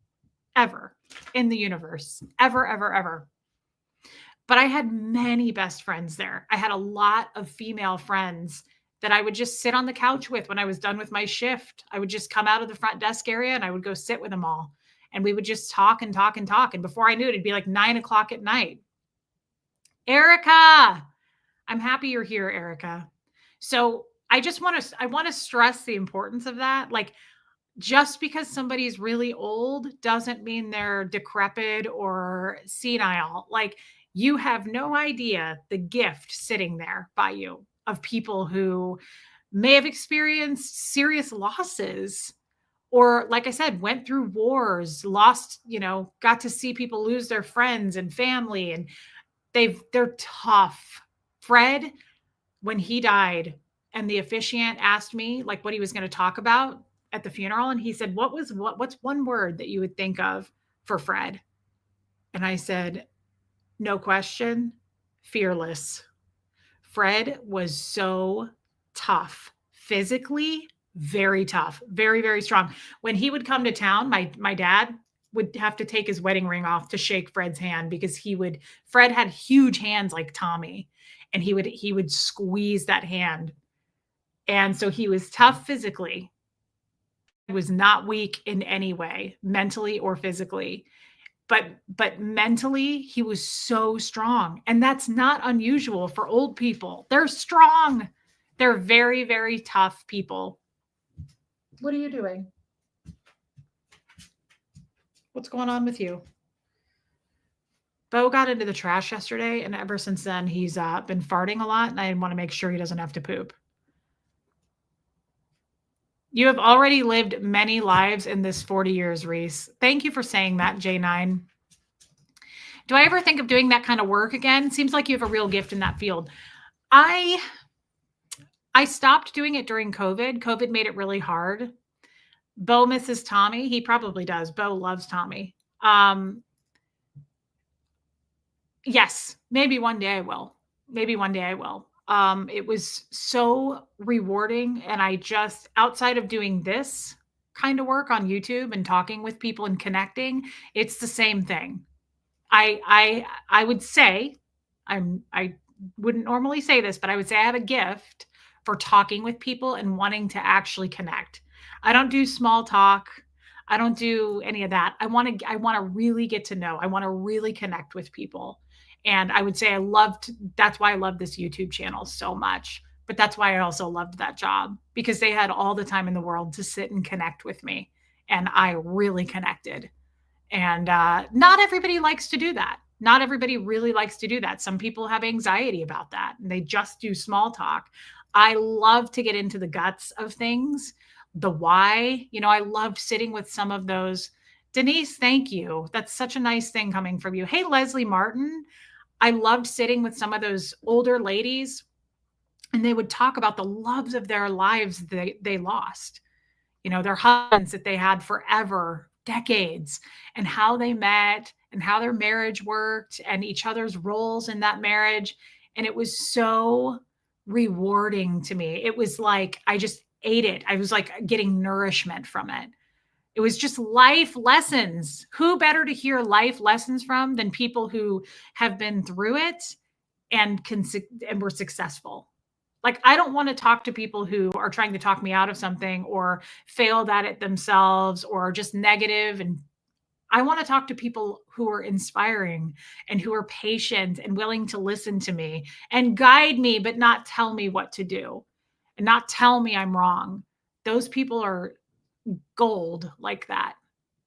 ever in the universe, ever, ever, ever. But I had many best friends there. I had a lot of female friends that I would just sit on the couch with when I was done with my shift. I would just come out of the front desk area and I would go sit with them all. And we would just talk and talk and talk. And before I knew it, it'd be like 9 o'clock at night. Erica, I'm happy you're here, Erica. So I want to stress the importance of that. Like, just because somebody's really old doesn't mean they're decrepit or senile. Like, you have no idea the gift sitting there by you of people who may have experienced serious losses or, like I said, went through wars, lost, got to see people lose their friends and family, and they're tough. Fred, when he died and the officiant asked me like what he was going to talk about at the funeral, and he said, what's one word that you would think of for Fred? And I said, no question, fearless. Fred was so tough, physically very tough, very, very strong. When he would come to town, my dad would have to take his wedding ring off to shake Fred's hand because Fred had huge hands like Tommy, and he would squeeze that hand. And so he was tough physically. He was not weak in any way, mentally or physically. But mentally, he was so strong. And that's not unusual for old people. They're strong. They're very, very tough people. What are you doing? What's going on with you? Bo got into the trash yesterday, and ever since then, he's been farting a lot, and I want to make sure he doesn't have to poop. You have already lived many lives in this 40 years, Reese. Thank you for saying that, J9. Do I ever think of doing that kind of work again? Seems like you have a real gift in that field. I stopped doing it during COVID. COVID made it really hard. Bo misses Tommy. He probably does. Bo loves Tommy. Yes, maybe one day I will. Maybe one day I will. It was so rewarding. And I just, outside of doing this kind of work on YouTube and talking with people and connecting, it's the same thing. I would say I wouldn't normally say this, but I would say I have a gift for talking with people and wanting to actually connect. I don't do small talk. I don't do any of that. I want to really get to know. I want to really connect with people. And I would say that's why I love this YouTube channel so much. But that's why I also loved that job because they had all the time in the world to sit and connect with me. And I really connected. And not everybody likes to do that. Not everybody really likes to do that. Some people have anxiety about that and they just do small talk. I love to get into the guts of things, the why. I loved sitting with some of those. Denise, thank you. That's such a nice thing coming from you. Hey, Leslie Martin. I loved sitting with some of those older ladies and they would talk about the loves of their lives they lost, their husbands that they had forever, decades, and how they met and how their marriage worked and each other's roles in that marriage. And it was so rewarding to me. It was like I just ate it. I was like getting nourishment from it. It was just life lessons. Who better to hear life lessons from than people who have been through it and were successful? Like, I don't want to talk to people who are trying to talk me out of something or failed at it themselves or are just negative. And I want to talk to people who are inspiring and who are patient and willing to listen to me and guide me, but not tell me what to do and not tell me I'm wrong. Those people are gold like that.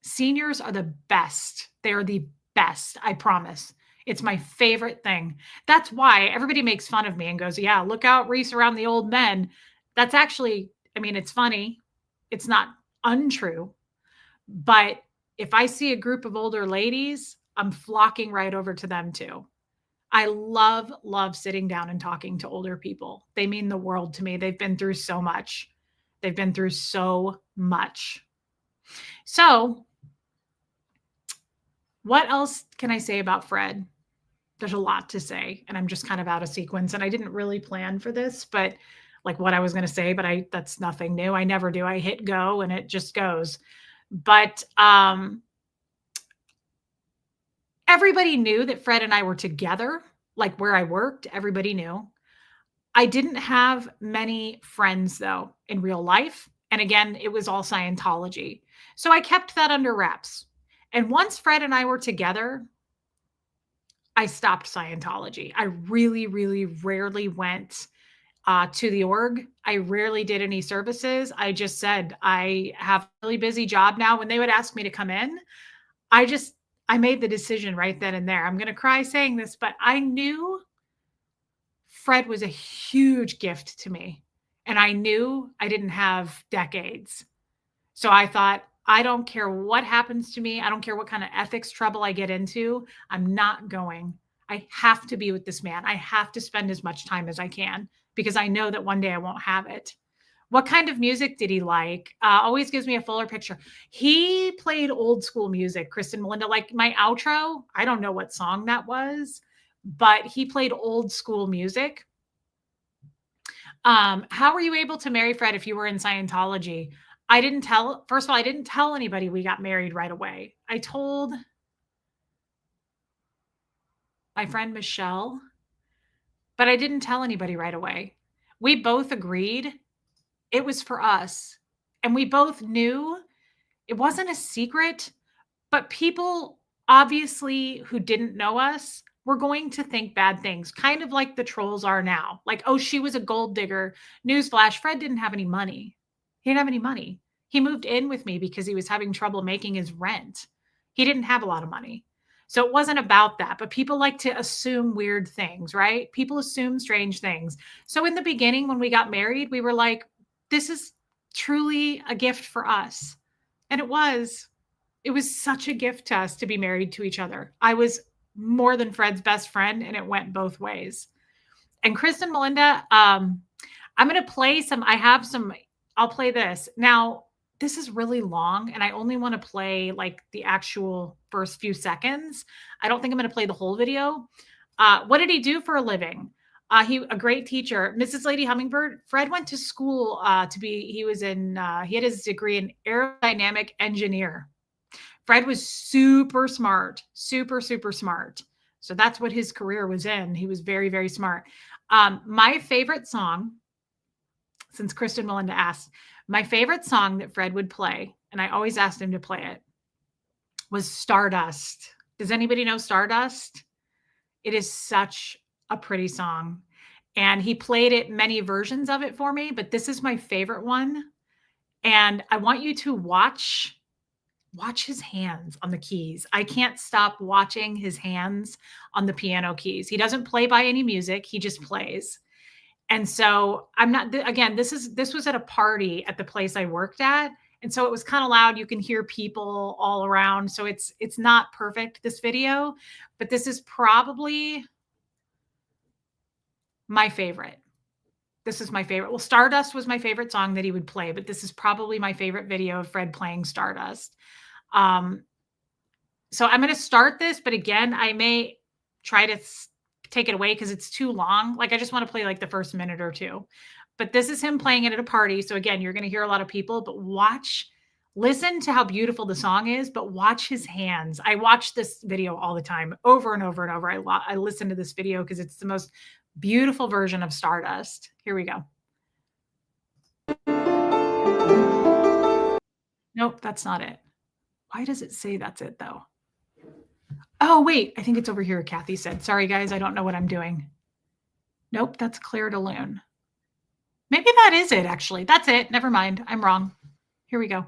Seniors are the best. They are the best, I promise. It's my favorite thing. That's why everybody makes fun of me and goes, yeah, look out, Reese, around the old men. That's actually, I mean, it's funny. It's not untrue. But if I see a group of older ladies, I'm flocking right over to them too. I love sitting down and talking to older people. They mean the world to me. They've been through so much. They've been through so much. So, what else can I say about Fred? There's a lot to say, and I'm just kind of out of sequence. And I didn't really plan for this, but like what I was going to say, but that's nothing new. I never do. I hit go and it just goes. But everybody knew that Fred and I were together, like where I worked, everybody knew. I didn't have many friends though in real life. And again, it was all Scientology. So I kept that under wraps. And once Fred and I were together, I stopped Scientology. I really, really rarely went to the org. I rarely did any services. I just said, I have a really busy job now. When they would ask me to come in, I made the decision right then and there. I'm going to cry saying this, but I knew Fred was a huge gift to me. And I knew I didn't have decades. So I thought, I don't care what happens to me. I don't care what kind of ethics trouble I get into. I'm not going. I have to be with this man. I have to spend as much time as I can because I know that one day I won't have it. What kind of music did he like? Always gives me a fuller picture. He played old school music, Kristen Melinda, like my outro. I don't know what song that was, but he played old school music. How were you able to marry Fred if you were in Scientology? First of all, I didn't tell anybody we got married right away. I told my friend Michelle, but I didn't tell anybody right away. We both agreed it was for us. And we both knew it wasn't a secret, but people obviously who didn't know us were going to think bad things, kind of like the trolls are now. Like, oh, she was a gold digger. Newsflash, Fred didn't have any money. He didn't have any money. He moved in with me because he was having trouble making his rent. He didn't have a lot of money. So it wasn't about that, but people like to assume weird things, right? People assume strange things. So in the beginning, when we got married, we were like, this is truly a gift for us. And it was such a gift to us to be married to each other. I was more than Fred's best friend, and it went both ways. And Kristen Melinda, I'm going to play I'll play this. Now, this is really long, and I only want to play like the actual first few seconds. I don't think I'm going to play the whole video. What did he do for a living? He a great teacher. Mrs. Lady Hummingbird. Fred went to school to be. He was in. He had his degree in aerodynamic engineer. Fred was super smart, super super smart. So that's what his career was in. He was very very smart. My favorite song, since Kristen Melinda asked, my favorite song that Fred would play, and I always asked him to play it, was Stardust. Does anybody know Stardust? It is such a pretty song. And he played it, many versions of it for me, but this is my favorite one. And I want you to watch his hands on the keys. I can't stop watching his hands on the piano keys. He doesn't play by any music, he just plays. And so I'm not again, this was at a party at the place I worked at. And so it was kind of loud. You can hear people all around. So it's not perfect, this video, but this is probably my favorite. This is my favorite. Well, Stardust was my favorite song that he would play, but this is probably my favorite video of Fred playing Stardust. So I'm going to start this, but again, I may try to take it away because it's too long. Like I just want to play like the first minute or two. But this is him playing it at a party. So again, you're going to hear a lot of people, but listen to how beautiful the song is, but watch his hands. I watch this video all the time, over and over and over. I listen to this video because it's the most beautiful version of Stardust. Here we go. Nope, that's not it. Why does it say that's it though? Oh, wait, I think it's over here, Kathy said. Sorry, guys, I don't know what I'm doing. Nope, that's Claire de Lune. Maybe that is it, actually. That's it. Never mind. I'm wrong. Here we go.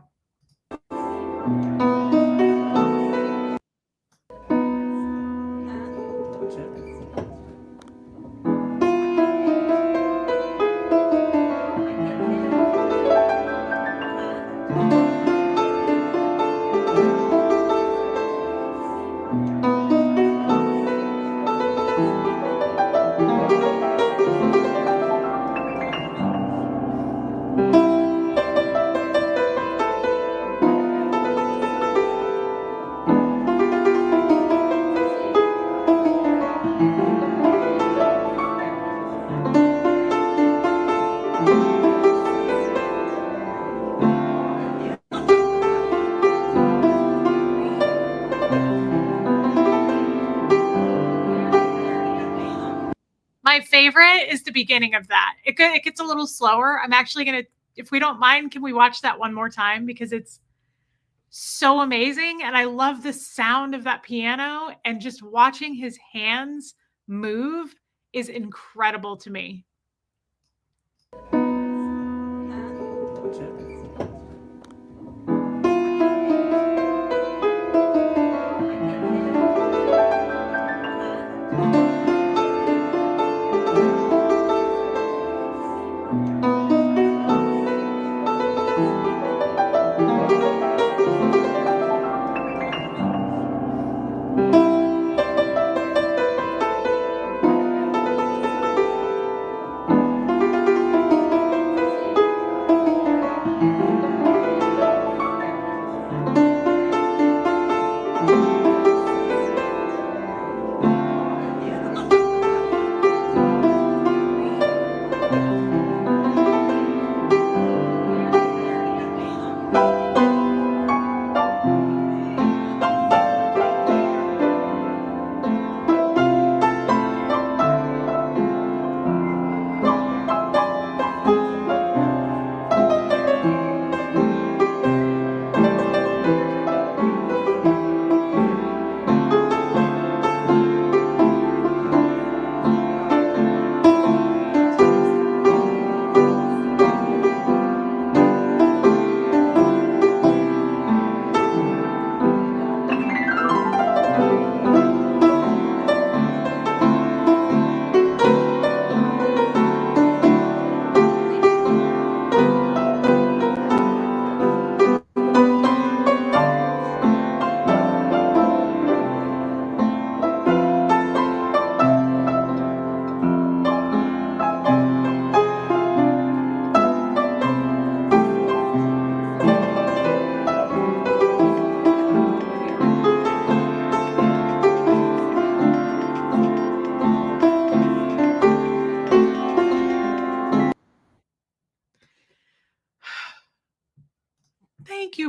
My favorite is the beginning of that. It gets a little slower. I'm actually going to, if we don't mind, can we watch that one more time? Because it's so amazing. And I love the sound of that piano, and just watching his hands move is incredible to me.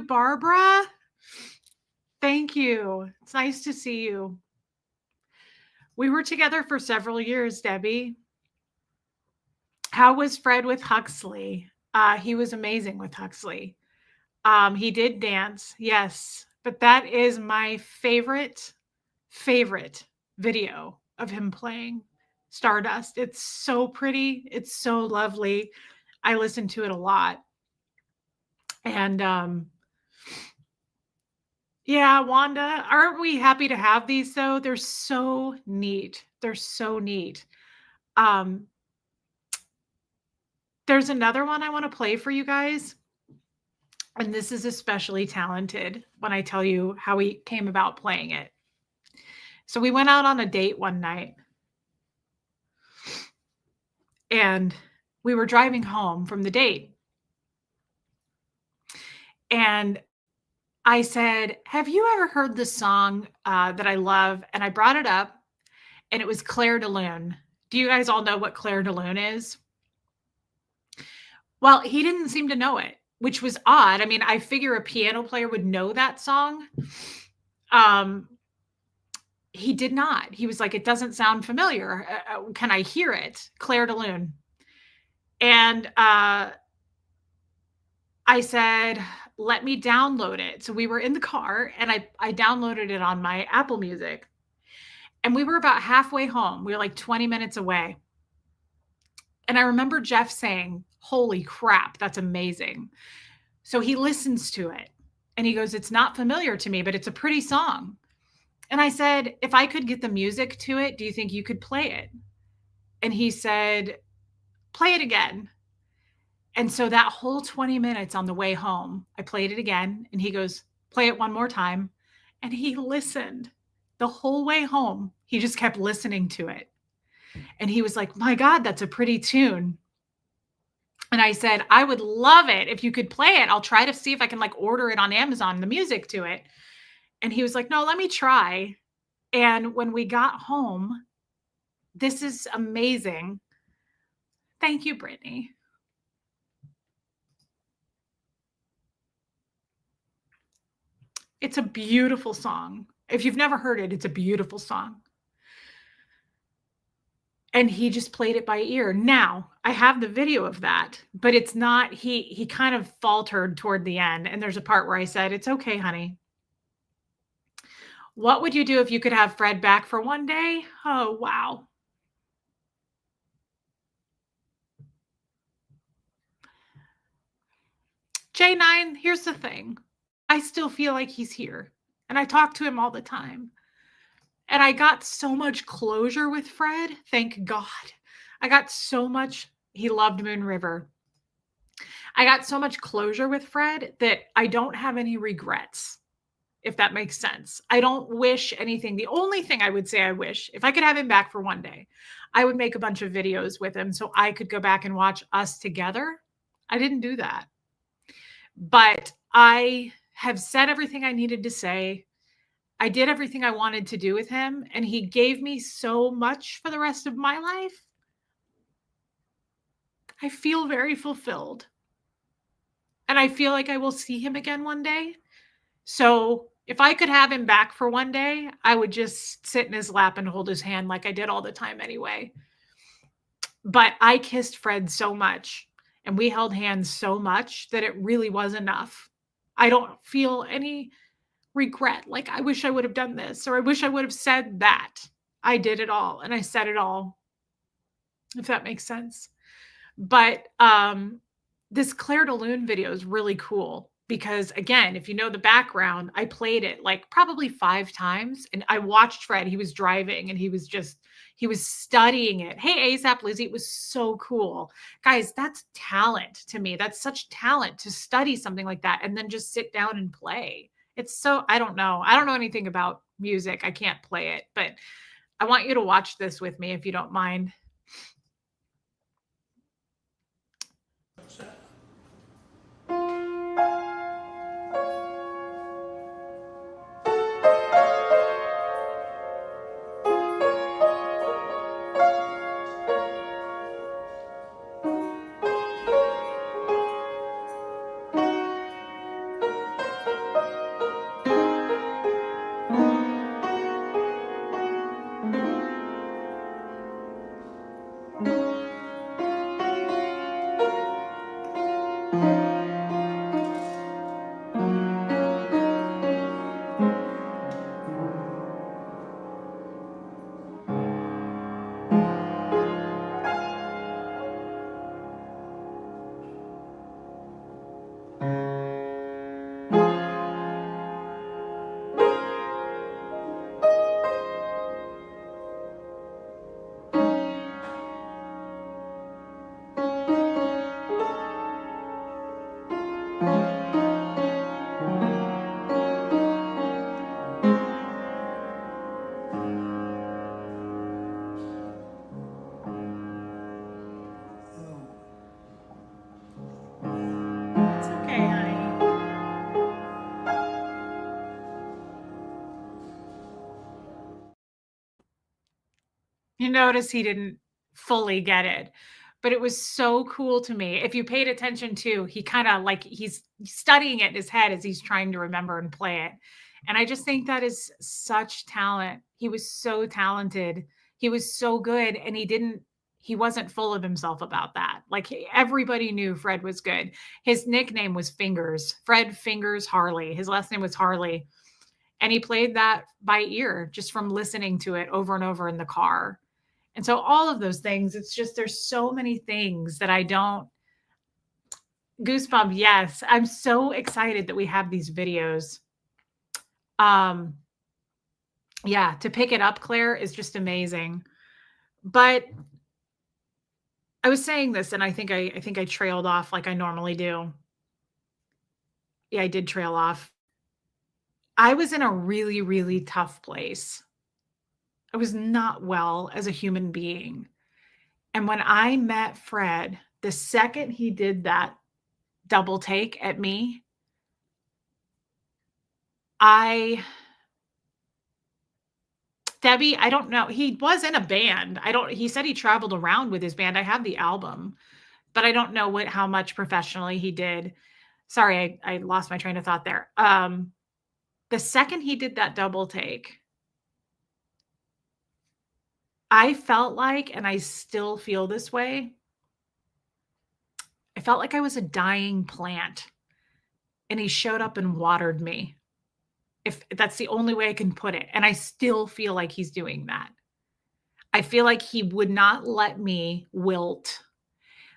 Barbara. Thank you. It's nice to see you. We were together for several years, Debbie. How was Fred with Huxley? He was amazing with Huxley. He did dance, yes, but that is my favorite video of him playing Stardust. It's so pretty. It's so lovely. I listen to it a lot. And yeah, Wanda, aren't we happy to have these though? They're so neat. They're so neat. There's another one I want to play for you guys. And this is especially talented when I tell you how he came about playing it. So we went out on a date one night. And we were driving home from the date. And I said, have you ever heard the song that I love? And I brought it up, and it was Claire de Lune. Do you guys all know what Claire de Lune is? Well, he didn't seem to know it, which was odd. I mean, I figure a piano player would know that song. He did not. He was like, it doesn't sound familiar. Can I hear it? Claire de Lune. And I said, let me download it. So we were in the car, and I downloaded it on my Apple Music. And we were about halfway home. We were like 20 minutes away. And I remember Jeff saying, holy crap, that's amazing. So he listens to it and he goes, it's not familiar to me, but it's a pretty song. And I said, if I could get the music to it, do you think you could play it? And he said, play it again. And so that whole 20 minutes on the way home, I played it again. And he goes, play it one more time. And he listened the whole way home. He just kept listening to it. And he was like, my God, that's a pretty tune. And I said, I would love it if you could play it. I'll try to see if I can like order it on Amazon, the music to it. And he was like, no, let me try. And when we got home, this is amazing. Thank you, Brittany. It's a beautiful song. If you've never heard it, it's a beautiful song. And he just played it by ear. Now, I have the video of that, but it's not, he kind of faltered toward the end. And there's a part where I said, it's okay, honey. What would you do if you could have Fred back for one day? Oh, wow. J9, here's the thing. I still feel like he's here. And I talk to him all the time. And I got so much closure with Fred. Thank God. I got so much. He loved Moon River. I got so much closure with Fred that I don't have any regrets, if that makes sense. I don't wish anything. The only thing I would say I wish, if I could have him back for one day, I would make a bunch of videos with him so I could go back and watch us together. I didn't do that. But I have said everything I needed to say. I did everything I wanted to do with him, and he gave me so much for the rest of my life. I feel very fulfilled. And I feel like I will see him again one day. So if I could have him back for one day, I would just sit in his lap and hold his hand like I did all the time anyway. But I kissed Fred so much, and we held hands so much that it really was enough. I don't feel any regret. Like, I wish I would have done this, or I wish I would have said that. I did it all, and I said it all, if that makes sense. But this Claire de Lune video is really cool because, again, if you know the background, I played it like probably 5 times, and I watched Fred. He was driving, and he was studying it. Hey, ASAP Lizzie, it was so cool. Guys, that's talent to me. That's such talent to study something like that and then just sit down and play. It's so, I don't know anything about music. I can't play it, but I want you to watch this with me if you don't mind. You notice he didn't fully get it, but it was so cool to me. If you paid attention too, he kinda like he's studying it in his head as he's trying to remember and play it. And I just think that is such talent. He was so talented. He was so good, and he wasn't full of himself about that. Like, everybody knew Fred was good. His nickname was Fingers, Fred Fingers Harley. His last name was Harley, and he played that by ear just from listening to it over and over in the car. And so all of those things, it's just there's so many things that I don't goosebump. Yes, I'm so excited that we have these videos. Um yeah, to pick it up, Claire, is just amazing. But I was saying this and I think I trailed off like I normally do. Yeah, I did trail off. I was in a really, really tough place. I was not well as a human being. And when I met Fred, the second he did that double take at me, I Debbie, I don't know. He was in a band. I don't He said he traveled around with his band. I have the album, but I don't know how much professionally he did. Sorry, I lost my train of thought there. The second he did that double take, I felt like, and I still feel this way, I felt like I was a dying plant and he showed up and watered me. If that's the only way I can put it. And I still feel like he's doing that. I feel like he would not let me wilt.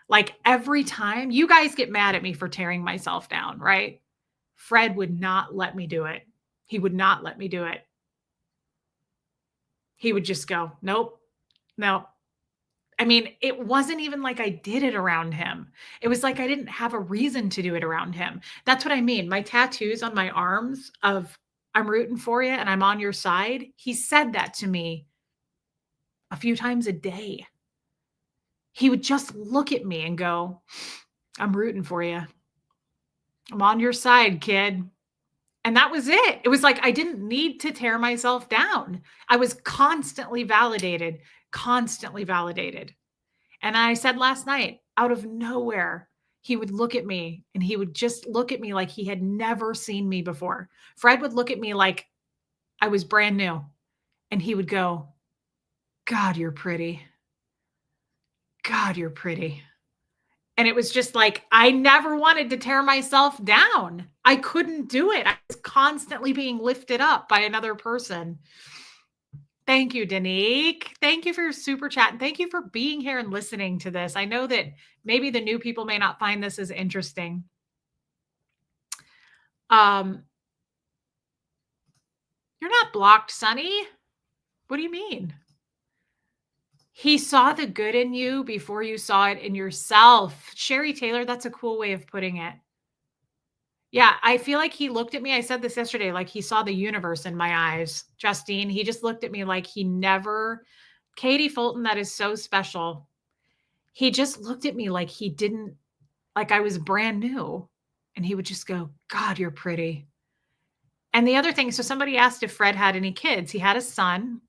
Like, every time you guys get mad at me for tearing myself down, right? Fred would not let me do it. He would not let me do it. He would just go, nope, nope. I mean, it wasn't even like I did it around him. It was like I didn't have a reason to do it around him. That's what I mean. My tattoos on my arms of "I'm rooting for you and I'm on your side," he said that to me a few times a day. He would just look at me and go, "I'm rooting for you. I'm on your side, kid." And that was it. It was like I didn't need to tear myself down. I was constantly validated, constantly validated. And I said last night, out of nowhere, he would look at me and he would just look at me like he had never seen me before. Fred would look at me like I was brand new and he would go, "God, you're pretty. God, you're pretty." And it was just like, I never wanted to tear myself down. I couldn't do it. I was constantly being lifted up by another person. Thank you, Danique. Thank you for your super chat. And thank you for being here and listening to this. I know that maybe the new people may not find this as interesting. You're not blocked, Sonny. What do you mean? He saw the good in you before you saw it in yourself. Sherry Taylor, that's a cool way of putting it. Yeah, I feel like he looked at me. I said this yesterday, like he saw the universe in my eyes. Justine, he just looked at me like he never. Katie Fulton, that is so special. He just looked at me like he didn't, like I was brand new. And he would just go, "God, you're pretty." And the other thing, so somebody asked if Fred had any kids. He had a son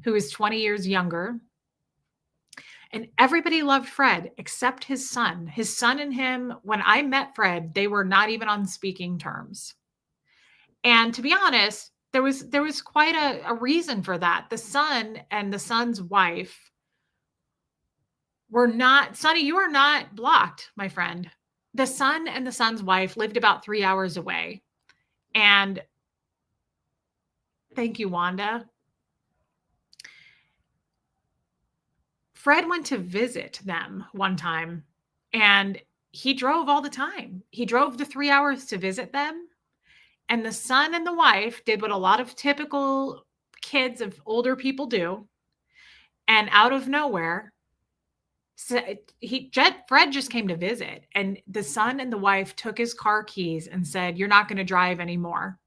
who is 20 years younger. And everybody loved Fred except his son. His son and him, when I met Fred, they were not even on speaking terms. And to be honest, there was quite a reason for that. The son and the son's wife were not, Sonny, you are not blocked, my friend. The son and the son's wife lived about 3 hours away. And thank you, Wanda. Fred went to visit them one time and he drove all the time. He drove the 3 hours to visit them. And the son and the wife did what a lot of typical kids of older people do. And out of nowhere, Fred just came to visit. And the son and the wife took his car keys and said, "You're not going to drive anymore.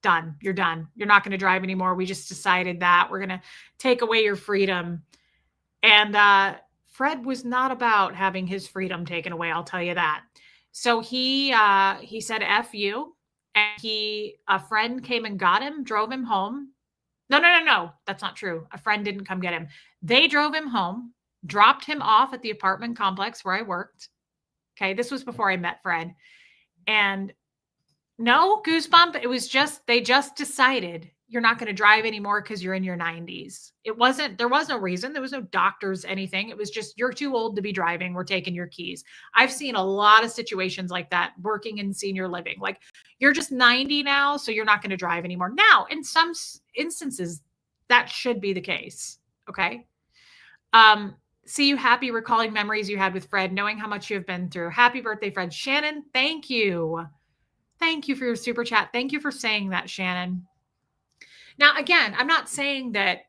Done. You're done. You're not going to drive anymore. We just decided that we're going to take away your freedom." And Fred was not about having his freedom taken away. I'll tell you that. So he said, "F you." And a friend came and got him, drove him home. No, no, no, no. That's not true. A friend didn't come get him. They drove him home, dropped him off at the apartment complex where I worked. Okay. This was before I met Fred. And no goosebump. It was just, they just decided you're not going to drive anymore because you're in your 90s. It wasn't, there was no reason. There was no doctors, anything. It was just, you're too old to be driving. We're taking your keys. I've seen a lot of situations like that working in senior living. Like, you're just 90 now, so you're not going to drive anymore. Now, in some instances, that should be the case. Okay. Um, See you happy recalling memories you had with Fred, knowing how much you have been through. Happy birthday, Fred. Shannon, thank you. Thank you for your super chat. Thank you for saying that, Shannon. Now, again, I'm not saying that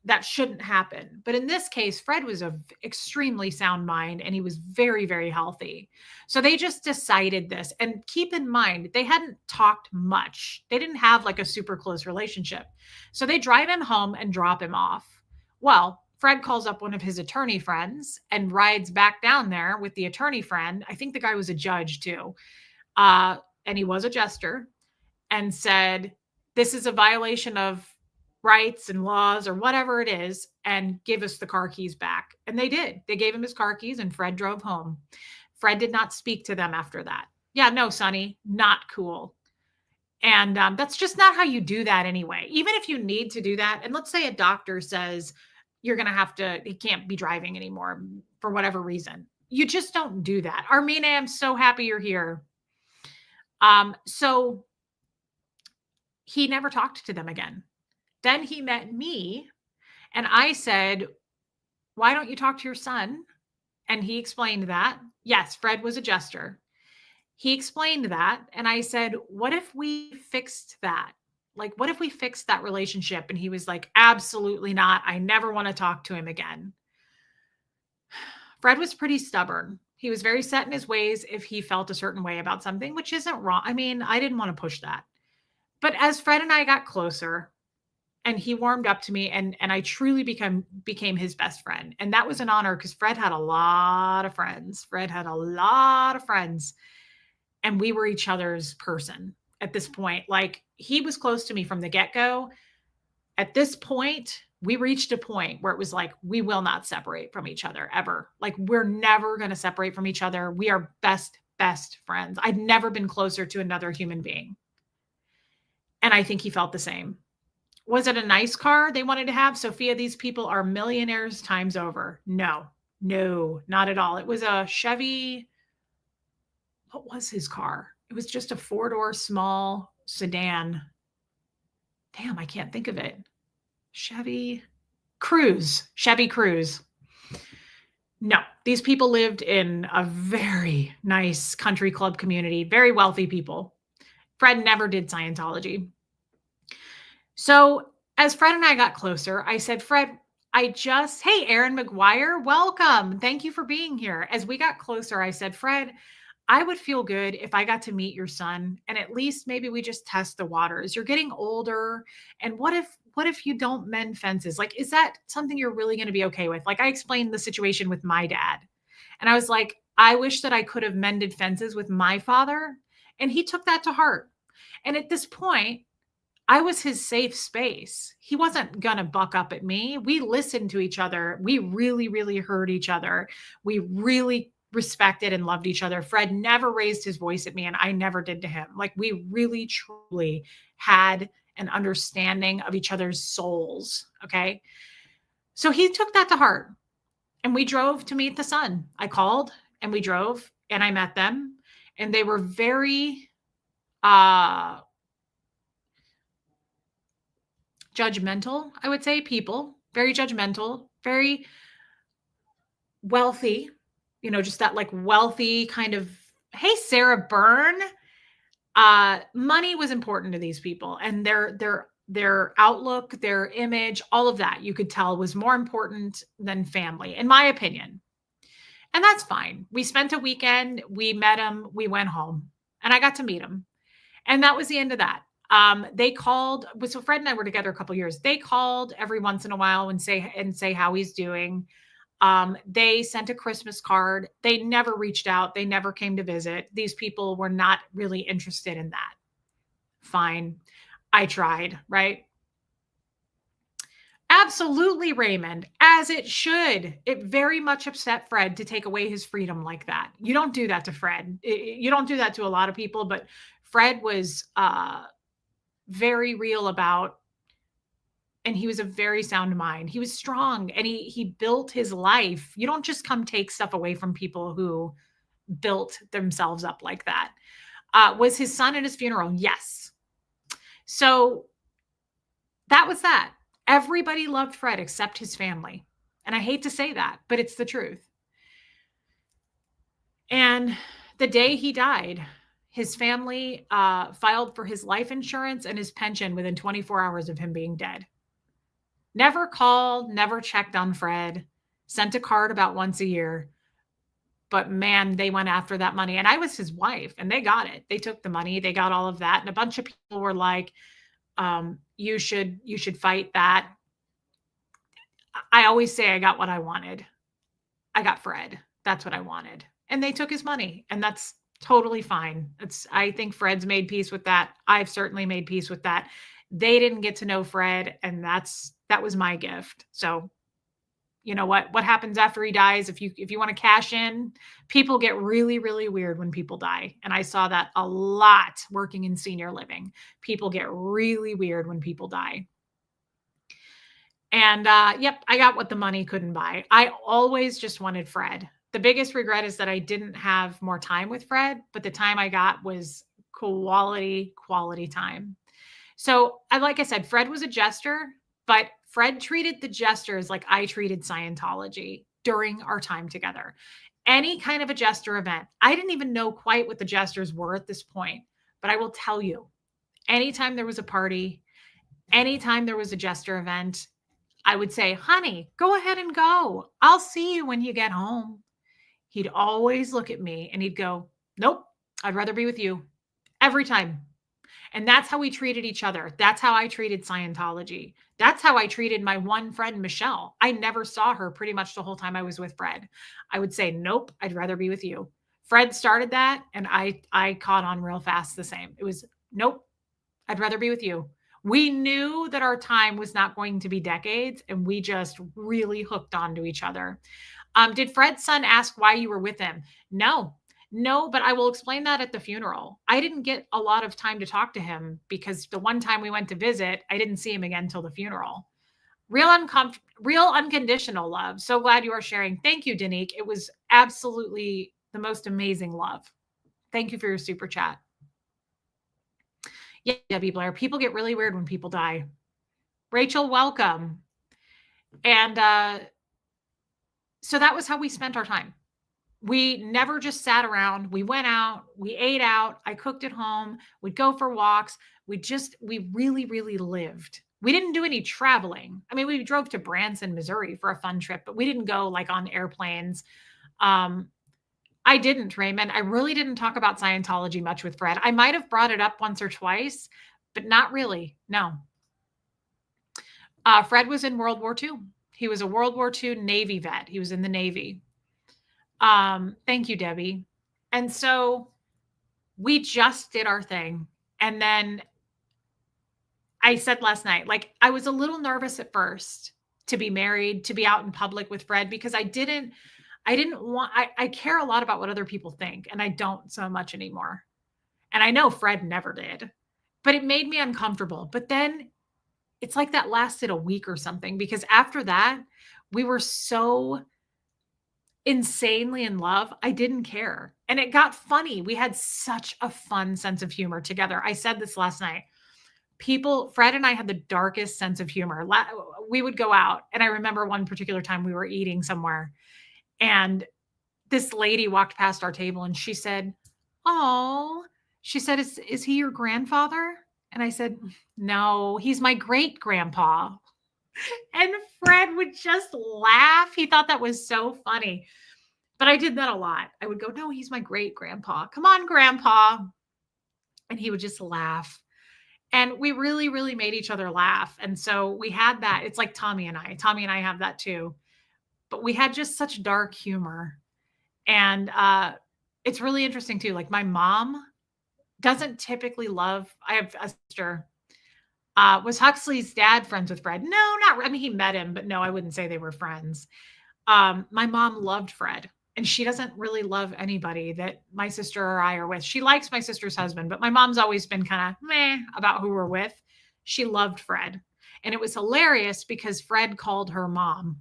that shouldn't happen, but in this case, Fred was of extremely sound mind and he was very, very healthy. So they just decided this. And keep in mind, they hadn't talked much. They didn't have like a super close relationship. So they drive him home and drop him off. Well, Fred calls up one of his attorney friends and rides back down there with the attorney friend. I think the guy was a judge too. And he was a jester, and said, this is a violation of rights and laws or whatever it is, and give us the car keys back. And they did. They gave him his car keys and Fred drove home. Fred did not speak to them after that. Yeah, no, Sonny, not cool. And that's just not how you do that anyway. Even if you need to do that, and let's say a doctor says you're going to have to, he can't be driving anymore for whatever reason, you just don't do that. Armina, I'm so happy you're here. So he never talked to them again. Then he met me, and I said, why don't you talk to your son? And he explained that. Yes, Fred was a jester. He explained that. And I said, what if we fixed that? Like, what if we fixed that relationship? And he was like, absolutely not. I never want to talk to him again. Fred was pretty stubborn. He was very set in his ways if he felt a certain way about something, which isn't wrong. I mean, I didn't want to push that. But as Fred and I got closer, and he warmed up to me, and I truly became his best friend. And that was an honor because Fred had a lot of friends. Fred had a lot of friends, and we were each other's person at this point. Like, he was close to me from the get-go. At this point, we reached a point where it was like, we will not separate from each other ever. Like, we're never going to separate from each other. We are best friends. I'd never been closer to another human being. And I think he felt the same. Was it a nice car they wanted to have? Sophia, these people are millionaires times over. No, not at all. It was a Chevy. What was his car? It was just a 4-door small sedan. Damn, I can't think of it. Chevy Cruze. No, these people lived in a very nice country club community, very wealthy people. Fred never did Scientology. So as Fred and I got closer, I said, Fred, hey, Aaron McGuire, welcome. Thank you for being here. As we got closer, I said, Fred, I would feel good if I got to meet your son and at least maybe we just test the waters. You're getting older. And what if you don't mend fences? Like, is that something you're really going to be okay with? Like, I explained the situation with my dad, and I was like, I wish that I could have mended fences with my father. And he took that to heart. And at this point, I was his safe space. He wasn't going to buck up at me. We listened to each other. We really, really heard each other. We really respected and loved each other. Fred never raised his voice at me, and I never did to him. Like, we really, truly had an understanding of each other's souls. Okay. So he took that to heart, and we drove to meet the son. I called and we drove and I met them, and they were very, judgmental, I would say, people, very judgmental, very wealthy, just that like wealthy kind of, hey, Sarah Byrne. Money was important to these people, and their outlook, their image, all of that you could tell was more important than family, in my opinion. And that's fine. We spent a weekend, we met him, we went home, and I got to meet him. And that was the end of that. They called. So Fred and I were together a couple of years. They called every once in a while and say how he's doing. They sent a Christmas card. They never reached out. They never came to visit. These people were not really interested in that. Fine. I tried, right? Absolutely, Raymond, as it should. It very much upset Fred to take away his freedom like that. You don't do that to Fred. You don't do that to a lot of people, but Fred was very real about, and he was a very sound mind. He was strong and he built his life. You don't just come take stuff away from people who built themselves up like that. Was his son at his funeral? Yes. So that was that. Everybody loved Fred except his family. And I hate to say that, but it's the truth. And the day he died, his family filed for his life insurance and his pension within 24 hours of him being dead. Never called, never checked on Fred, sent a card about once a year. But man, they went after that money. And I was his wife and they got it. They took the money, they got all of that. And a bunch of people were like, you should fight that. I always say I got what I wanted. I got Fred. That's what I wanted. And they took his money. And that's totally fine. I think Fred's made peace with that. I've certainly made peace with that. They didn't get to know Fred, and that was my gift. So you know what happens after he dies, if you want to cash in, people get really, really weird when people die. And I saw that a lot working in senior living. People get really weird when people die. And yep, I got what the money couldn't buy. I always just wanted Fred. The biggest regret is that I didn't have more time with Fred, but the time I got was quality time. So, like I said, Fred was a jester, but Fred treated the jesters like I treated Scientology during our time together. Any kind of a jester event, I didn't even know quite what the jesters were at this point, but I will tell you, anytime there was a party, anytime there was a jester event, I would say, honey, go ahead and go. I'll see you when you get home. He'd always look at me and he'd go, nope, I'd rather be with you every time. And that's how we treated each other. That's how I treated Scientology. That's how I treated my one friend, Michelle. I never saw her pretty much the whole time I was with Fred. I would say, nope, I'd rather be with you. Fred started that, and I caught on real fast the same. It was, nope, I'd rather be with you. We knew that our time was not going to be decades, and we just really hooked onto each other. Did Fred's son ask why you were with him? No, but I will explain that at the funeral. I didn't get a lot of time to talk to him because the one time we went to visit, I didn't see him again until the funeral. Real unconditional love. So glad you are sharing. Thank you, Danique. It was absolutely the most amazing love. Thank you for your super chat. Yeah, Debbie Blair, people get really weird when people die. Rachel, welcome. And so that was how we spent our time. We never just sat around. We went out, we ate out. I cooked at home. We'd go for walks. We really, really lived. We didn't do any traveling. I mean, we drove to Branson, Missouri for a fun trip, but we didn't go like on airplanes. I didn't, Raymond. I really didn't talk about Scientology much with Fred. I might have brought it up once or twice, but not really. No. Fred was in World War II. He was a World War II Navy vet. He was in the Navy. Thank you, Debbie. And so we just did our thing. And then I said last night, like, I was a little nervous at first to be married, to be out in public with Fred, because I care a lot about what other people think, and I don't so much anymore. And I know Fred never did, but it made me uncomfortable. But then it's like that lasted a week or something, because after that, we were so insanely in love. I didn't care. And it got funny. We had such a fun sense of humor together. I said this last night. Fred and I had the darkest sense of humor. We would go out. And I remember one particular time we were eating somewhere, and this lady walked past our table and she said, oh, she said, is he your grandfather? And I said, no, he's my great grandpa. And Fred would just laugh. He thought that was so funny. But I did that a lot. I would go, no, he's my great grandpa. Come on, grandpa. And he would just laugh. And we really, really made each other laugh. And so we had that. It's like Tommy and I have that too. But we had just such dark humor. And it's really interesting too. Like, my mom doesn't typically love, I have a sister. Was Huxley's dad friends with Fred? No, not. I mean, he met him, but no, I wouldn't say they were friends. My mom loved Fred, and she doesn't really love anybody that my sister or I are with. She likes my sister's husband, but my mom's always been kind of meh about who we're with. She loved Fred. And it was hilarious because Fred called her mom.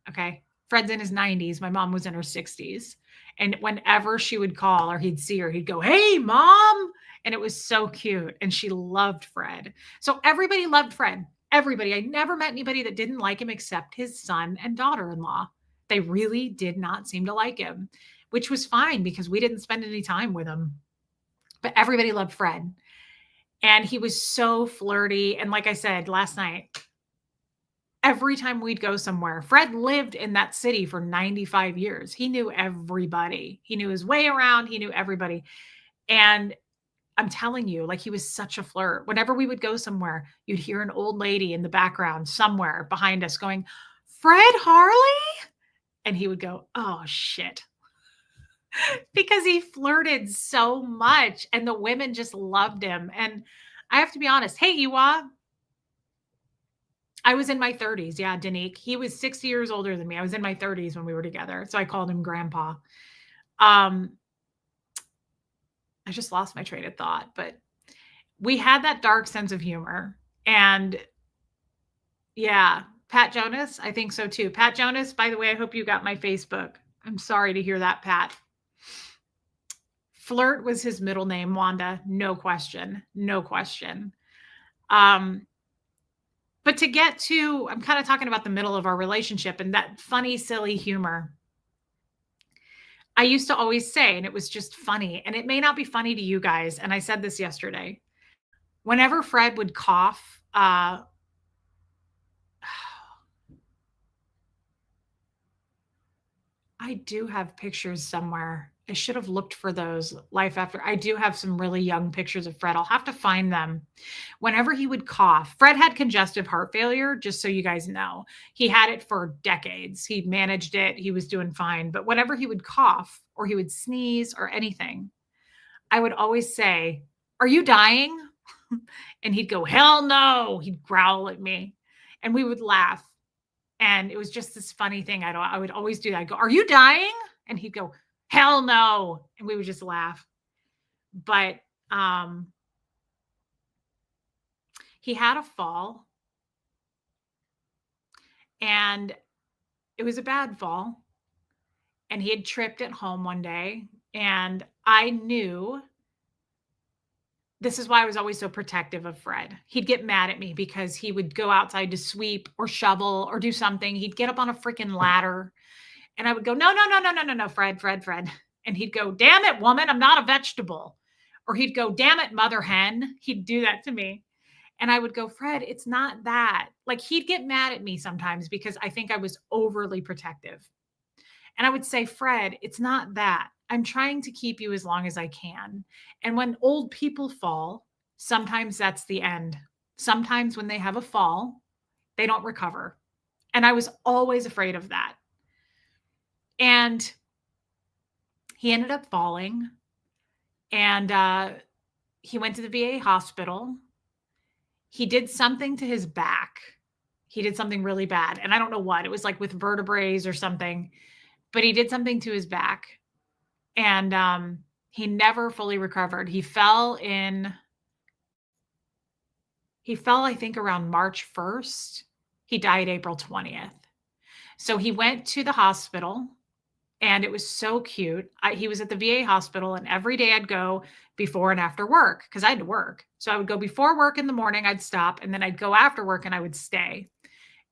Okay. Fred's in his 90s. My mom was in her 60s. And whenever she would call or he'd see her, he'd go, "Hey, mom." And it was so cute. And she loved Fred. So everybody loved Fred. Everybody. I never met anybody that didn't like him except his son and daughter in law. They really did not seem to like him, which was fine because we didn't spend any time with him. But everybody loved Fred. And he was so flirty. And like I said last night, every time we'd go somewhere, Fred lived in that city for 95 years. He knew everybody. He knew his way around. He knew everybody. And I'm telling you, like he was such a flirt. Whenever we would go somewhere, you'd hear an old lady in the background somewhere behind us going, "Fred Harley?" And he would go, "Oh, shit." Because he flirted so much and the women just loved him. And I have to be honest. Hey, Ewa, I was in my 30s. Yeah, Danique. He was 60 years older than me. I was in my 30s when we were together. So I called him grandpa. Um, I just lost my train of thought, but we had that dark sense of humor. And yeah, Pat Jonas, I think so too. Pat Jonas, by the way, I hope you got my Facebook. I'm sorry to hear that, Pat. Flirt was his middle name, Wanda. No question. No question. But to get to, I'm kind of talking about the middle of our relationship and that funny, silly humor. I used to always say, and it was just funny, and it may not be funny to you guys. And I said this yesterday. Whenever Fred would cough, I do have pictures somewhere. I should have looked for those life after. I do have some really young pictures of Fred. I'll have to find them. Whenever he would cough, Fred had congestive heart failure, just so you guys know. He had it for decades. He managed it. He was doing fine. But whenever he would cough or he would sneeze or anything, I would always say, "Are you dying?" And he'd go, "Hell no." He'd growl at me and we would laugh. And it was just this funny thing. I would always do that. I'd go, "Are you dying?" And he'd go, "Hell no." And we would just laugh. But he had a fall and it was a bad fall. And he had tripped at home one day. And I knew this is why I was always so protective of Fred. He'd get mad at me because he would go outside to sweep or shovel or do something. He'd get up on a freaking ladder and I would go, "No, no, no, no, no, no, no, Fred, Fred, Fred." And he'd go, "Damn it, woman, I'm not a vegetable." Or he'd go, "Damn it, mother hen." He'd do that to me. And I would go, "Fred, it's not that." Like he'd get mad at me sometimes because I think I was overly protective. And I would say, "Fred, it's not that. I'm trying to keep you as long as I can." And when old people fall, sometimes that's the end. Sometimes when they have a fall, they don't recover. And I was always afraid of that. And he ended up falling and he went to the VA hospital. He did something to his back. He did something really bad. And I don't know what. It was like with vertebrae or something, but he did something to his back. And he never fully recovered. He fell, I think, around March 1st. He died April 20th. So he went to the hospital and it was so cute. He was at the VA hospital, and every day I'd go before and after work because I had to work. So I would go before work in the morning, I'd stop, and then I'd go after work and I would stay.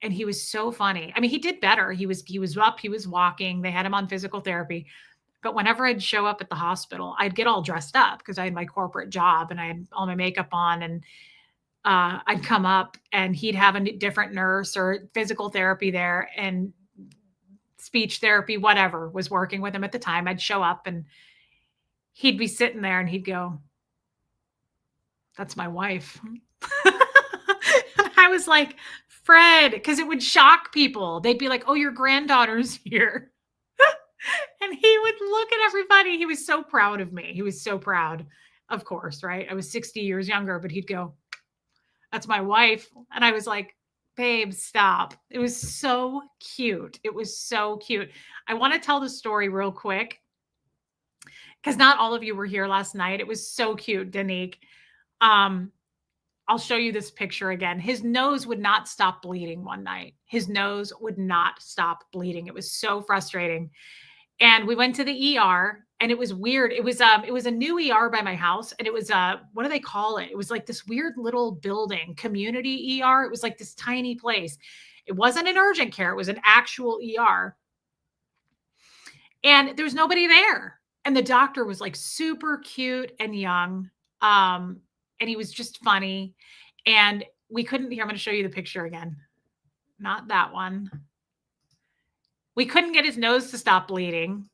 And he was so funny. I mean, he did better. He was up, he was walking. They had him on physical therapy. But whenever I'd show up at the hospital, I'd get all dressed up because I had my corporate job and I had all my makeup on. And I'd come up and he'd have a different nurse or physical therapy there and speech therapy, whatever was working with him at the time. I'd show up and he'd be sitting there and he'd go, "That's my wife." And I was like, "Fred," because it would shock people. They'd be like, "Oh, your granddaughter's here." And he would look at everybody. He was so proud of me. He was so proud, of course, right? I was 60 years younger, but he'd go, That's my wife. And I was like, babe, stop. It was so cute. It was so cute. I want to tell the story real quick because not all of you were here last night. It was so cute, Danique. Um, I'll show you this picture again. His nose would not stop bleeding one night. His nose would not stop bleeding. It was so frustrating. And we went to the ER and it was weird. It was a new ER by my house and it was what do they call it? It was like this weird little building, community ER. It was like this tiny place. It wasn't an urgent care, it was an actual ER. And there was nobody there. And the doctor was like super cute and young. Um and he was just funny and we couldn't here I'm going to show you the picture again. Not that one. We couldn't get his nose to stop bleeding.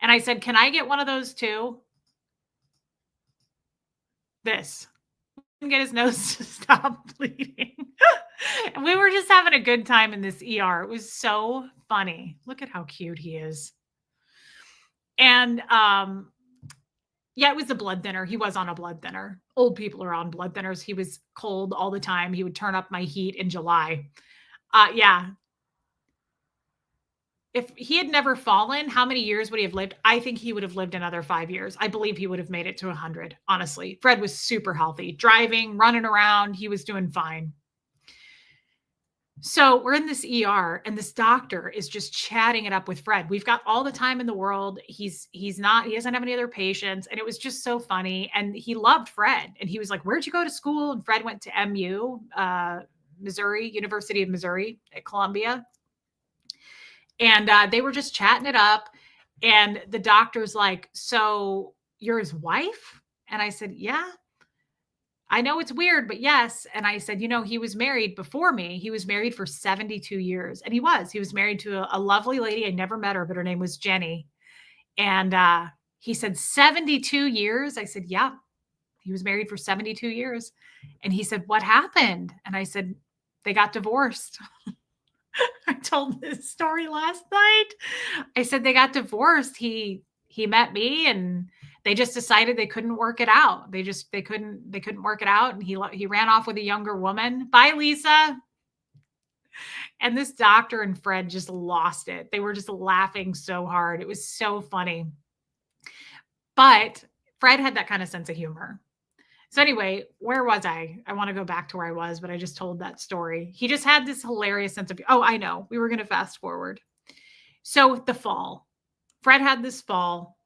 And I said, "Can I get one of those too?" This. Couldn't get his nose to stop bleeding. And we were just having a good time in this ER. It was so funny. Look at how cute he is. And yeah, it was a blood thinner. He was on a blood thinner. Old people are on blood thinners. He was cold all the time. He would turn up my heat in July. Yeah, if he had never fallen, how many years would he have lived? I think he would have lived another 5 years. I believe he would have made it to 100, honestly. Fred was super healthy, driving, running around. He was doing fine. So we're in this ER and this doctor is just chatting it up with Fred. We've got all the time in the world. He doesn't have any other patients. And it was just so funny. And he loved Fred. And he was like, "Where'd you go to school?" And Fred went to MU, Missouri, University of Missouri at Columbia. And they were just chatting it up. And the doctor's like, "So you're his wife?" And I said, "Yeah, I know it's weird, but yes." And I said, "He was married before me. He was married for 72 years." And he was married to a lovely lady. I never met her, but her name was Jenny. And he said, 72 years. I said, "Yeah, he was married for 72 years." And he said, "What happened?" And I said, "They got divorced." I told this story last night. I said they got divorced. He met me and they just decided they couldn't work it out. They couldn't work it out and he ran off with a younger woman. Bye, Lisa. And this doctor and Fred just lost it. They were just laughing so hard. It was so funny. But Fred had that kind of sense of humor. So anyway, where was I? I want to go back to where I was, but I just told that story. He just had this hilarious sense of, oh, I know. We were going to fast forward. So the fall, Fred had this fall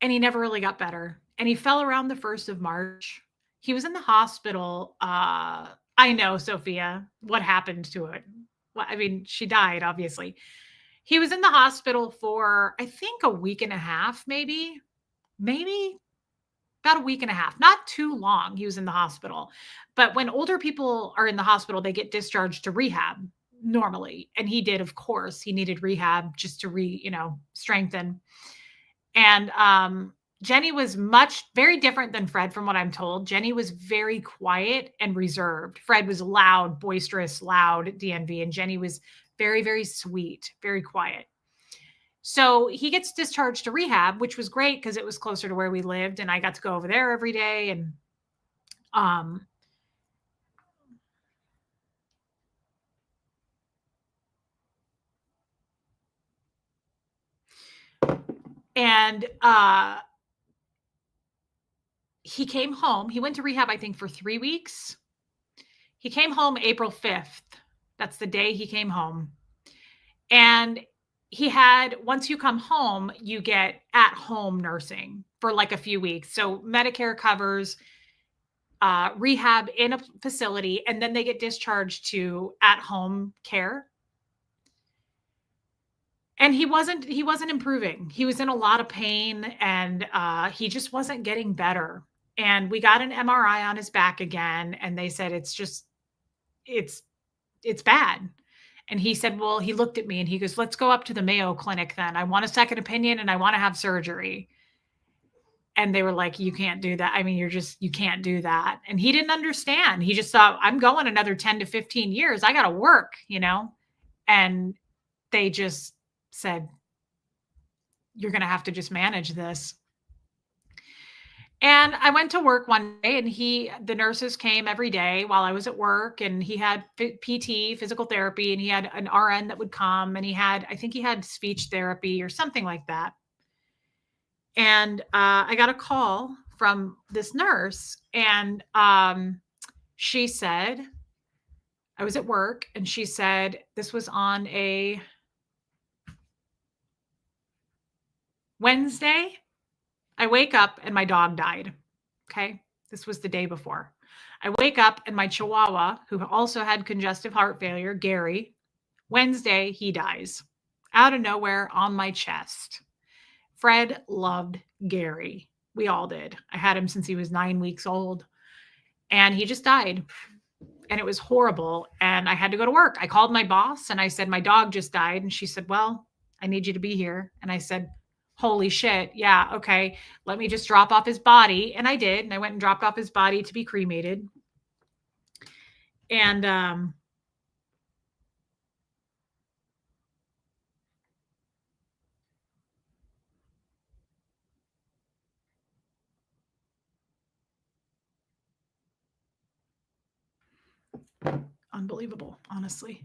and he never really got better. And he fell around the 1st of March. He was in the hospital. I know, Sophia, what happened to it? Well, I mean, she died, obviously. He was in the hospital for, I think, a week and a half, maybe about a week and a half, not too long. He was in the hospital. But when older people are in the hospital, they get discharged to rehab normally. And he did, of course. He needed rehab just to strengthen. And Jenny was very different than Fred, from what I'm told. Jenny was very quiet and reserved. Fred was loud, boisterous, loud DNV, and Jenny was very, very sweet, very quiet. So he gets discharged to rehab, which was great because it was closer to where we lived, and I got to go over there every day. And he came home. He went to rehab, I think, for 3 weeks. He came home April 5th. That's the day he came home. And once you come home, you get at-home nursing for like a few weeks. So Medicare covers rehab in a facility, and then they get discharged to at-home care. And he wasn't improving. He was in a lot of pain and he just wasn't getting better. And we got an MRI on his back again, and they said it's bad. And he said, well, he looked at me and he goes, "Let's go up to the Mayo Clinic then. I want a second opinion and I want to have surgery." And they were like, "You can't do that. I mean, you can't do that." And he didn't understand. He just thought, I'm going another 10 to 15 years. I got to work, And they just said, "You're going to have to just manage this." And I went to work one day and the nurses came every day while I was at work, and he had PT, physical therapy, and he had an RN that would come, and I think he had speech therapy or something like that. And I got a call from this nurse, and she said, I was at work, and she said, this was on a Wednesday. I wake up and my dog died. Okay. This was the day before. I wake up and my chihuahua, who also had congestive heart failure, Gary, Wednesday, he dies out of nowhere on my chest. Fred loved Gary. We all did. I had him since he was 9 weeks old, and he just died. And it was horrible. And I had to go to work. I called my boss and I said, my dog just died. And she said, well, I need you to be here. And I said, holy shit. Yeah. Okay. Let me just drop off his body. And I did. And I went and dropped off his body to be cremated. And, unbelievable, honestly.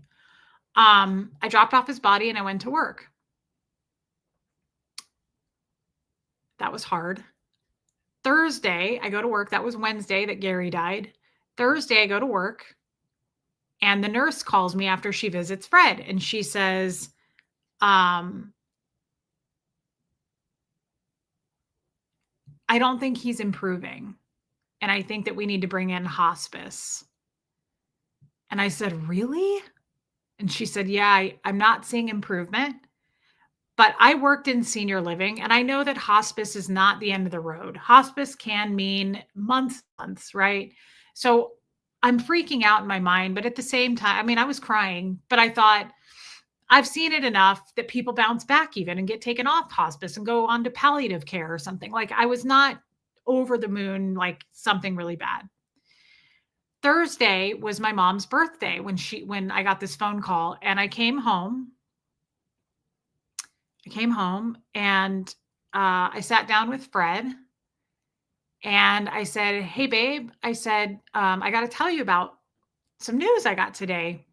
I dropped off his body and I went to work. That was hard. Thursday, I go to work. That was Wednesday that Gary died. Thursday, I go to work, and the nurse calls me after she visits Fred, and she says, I don't think he's improving. And I think that we need to bring in hospice. And I said, really? And she said, yeah, I'm not seeing improvement. But I worked in senior living, and I know that hospice is not the end of the road. Hospice can mean months, right? So I'm freaking out in my mind, but at the same time, I mean, I was crying, but I thought, I've seen it enough that people bounce back even and get taken off hospice and go on to palliative care or something. Like, I was not over the moon, like something really bad. Thursday was my mom's birthday when I got this phone call, and I came home. And I sat down with Fred, and I said, hey, babe, I said, I got to tell you about some news I got today.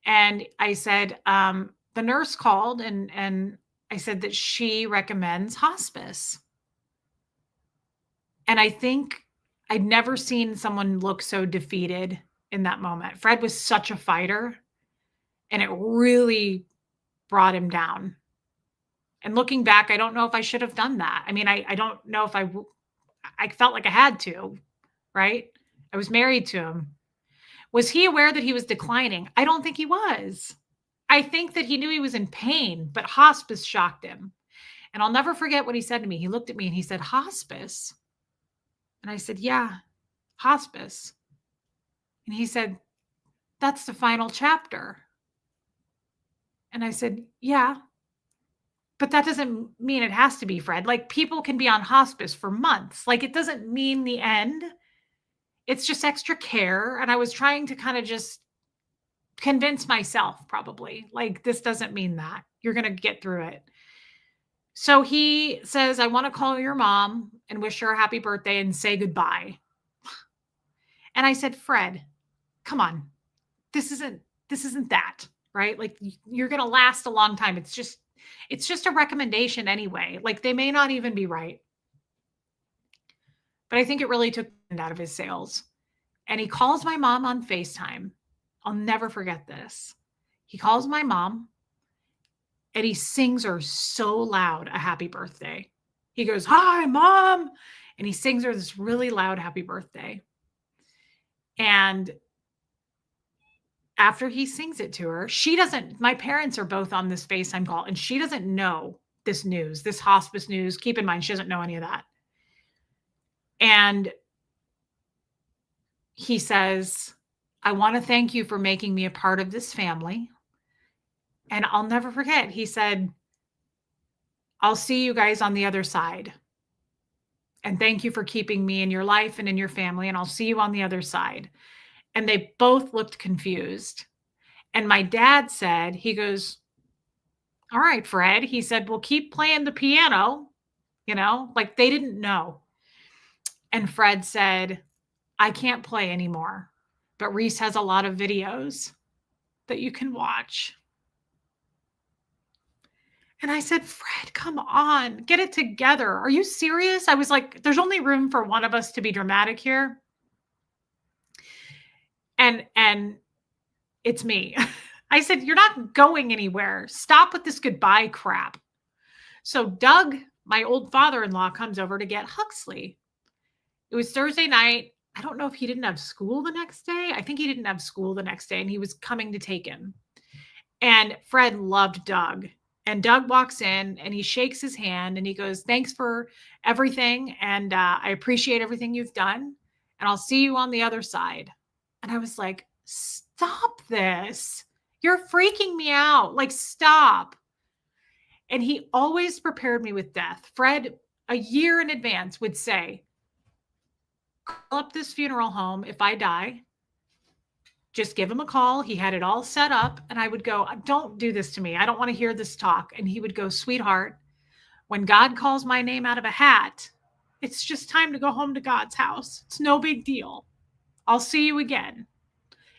And I said, the nurse called, and I said that she recommends hospice. And I think I'd never seen someone look so defeated in that moment. Fred was such a fighter, and it really brought him down. And looking back, I don't know if I should have done that. I mean, I don't know if I felt like I had to, right? I was married to him. Was he aware that he was declining? I don't think he was. I think that he knew he was in pain, but hospice shocked him. And I'll never forget what he said to me. He looked at me and he said, hospice? And I said, yeah, hospice. And he said, that's the final chapter. And I said, yeah, but that doesn't mean it has to be, Fred. Like, people can be on hospice for months. Like, it doesn't mean the end. It's just extra care. And I was trying to kind of just convince myself, probably, like, this doesn't mean that. You're going to get through it. So he says, I want to call your mom and wish her a happy birthday and say goodbye. And I said, Fred, come on. This isn't that, right? Like, you're going to last a long time. It's just a recommendation anyway. Like, they may not even be right. But I think it really took the wind out of his sails. And he calls my mom on FaceTime. I'll never forget this. He calls my mom, and he sings her so loud a happy birthday. He goes, hi, Mom. And he sings her this really loud happy birthday. And after he sings it to her, my parents are both on this FaceTime call, and she doesn't know this news, this hospice news. Keep in mind, she doesn't know any of that. And he says, I want to thank you for making me a part of this family. And I'll never forget, he said, I'll see you guys on the other side. And thank you for keeping me in your life and in your family. And I'll see you on the other side. And they both looked confused. And my dad said, he goes, all right, Fred. He said, well, keep playing the piano, like they didn't know. And Fred said, I can't play anymore, but Reese has a lot of videos that you can watch. And I said, Fred, come on, get it together. Are you serious? I was like, there's only room for one of us to be dramatic here. And it's me. I said, you're not going anywhere. Stop with this goodbye crap. So Doug, my old father-in-law, comes over to get Huxley. It was Thursday night. I don't know if he didn't have school the next day. I think he didn't have school the next day, and he was coming to take him. And Fred loved Doug. And Doug walks in and he shakes his hand and he goes, thanks for everything. And I appreciate everything you've done. And I'll see you on the other side. And I was like, stop this. You're freaking me out. Like, stop. And he always prepared me with death. Fred, a year in advance, would say, call up this funeral home if I die. Just give him a call. He had it all set up. And I would go, don't do this to me. I don't want to hear this talk. And he would go, sweetheart, when God calls my name out of a hat, it's just time to go home to God's house. It's no big deal. I'll see you again.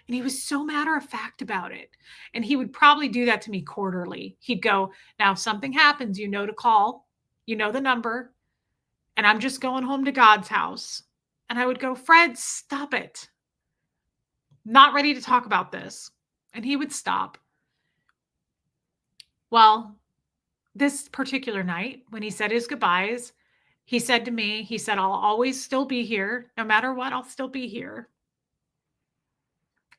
And he was so matter of fact about it. And he would probably do that to me quarterly. He'd go, now, if something happens, you know to call, you know the number, and I'm just going home to God's house. And I would go, Fred, stop it. Not ready to talk about this. And he would stop. Well, this particular night, when he said his goodbyes, he said to me, he said, I'll always still be here. No matter what, I'll still be here.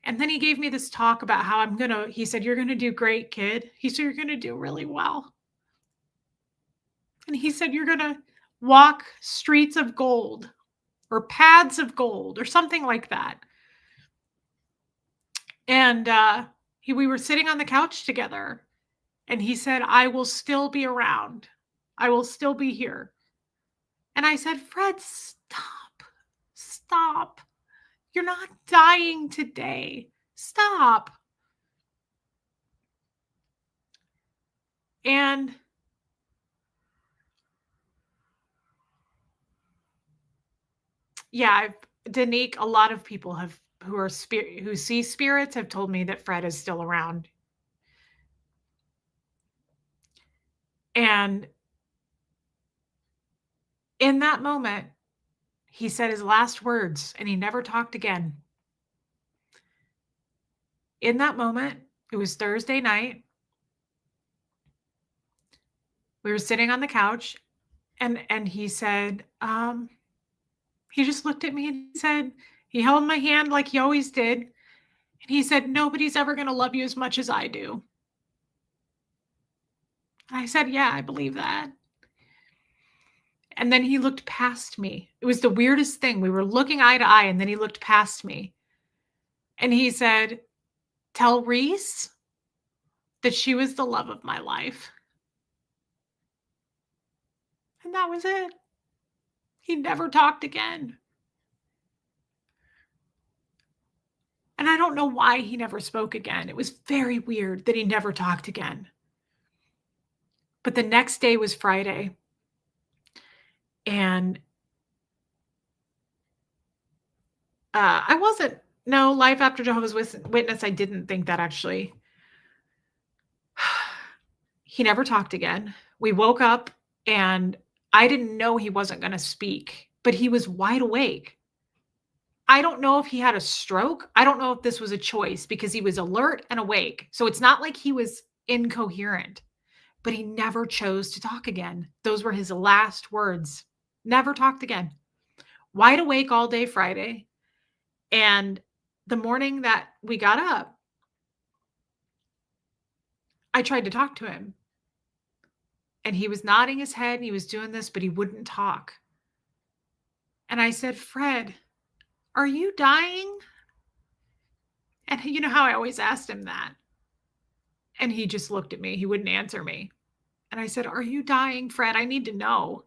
And then he gave me this talk about how he said, you're going to do great, kid. He said, you're going to do really well. And he said, you're going to walk streets of gold or paths of gold or something like that. And we were sitting on the couch together and he said, I will still be around. I will still be here. And I said, Fred, stop. You're not dying today. Stop. And yeah, Danique, a lot of people who see spirits have told me that Fred is still around. And in that moment, he said his last words and he never talked again. In that moment, it was Thursday night. We were sitting on the couch and he said, he just looked at me and he said, he held my hand like he always did. And he said, nobody's ever going to love you as much as I do. And I said, yeah, I believe that. And then he looked past me. It was the weirdest thing. We were looking eye to eye, and then he looked past me. And he said, tell Reese that she was the love of my life. And that was it. He never talked again. And I don't know why he never spoke again. It was very weird that he never talked again. But the next day was Friday. And Life After Jehovah's Witness, I didn't think that actually. He never talked again. We woke up and I didn't know he wasn't going to speak, but he was wide awake. I don't know if he had a stroke. I don't know if this was a choice because he was alert and awake. So it's not like he was incoherent, but he never chose to talk again. Those were his last words. Never talked again. Wide awake all day Friday. And the morning that we got up, I tried to talk to him. And he was nodding his head and he was doing this, but he wouldn't talk. And I said, Fred, are you dying? And you know how I always asked him that. And he just looked at me. He wouldn't answer me. And I said, are you dying, Fred? I need to know.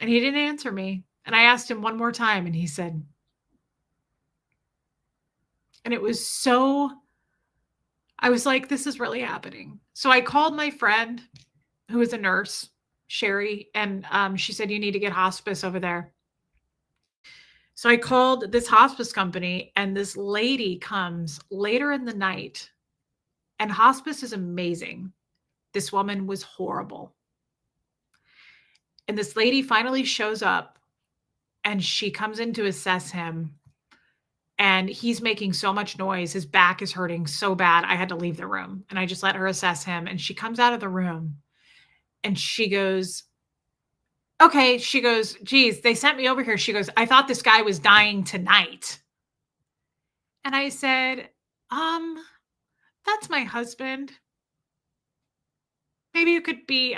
And he didn't answer me. And I asked him one more time and he said, and it was so, I was like, this is really happening. So I called my friend who is a nurse, Sherry, and she said, you need to get hospice over there. So I called this hospice company, and this lady comes later in the night, and hospice is amazing. This woman was horrible. And this lady finally shows up, and she comes in to assess him, and he's making so much noise. His back is hurting so bad. I had to leave the room, and I just let her assess him. And she comes out of the room, and she goes, okay. She goes, geez, they sent me over here. She goes, I thought this guy was dying tonight. And I said, um, that's my husband. Maybe you could be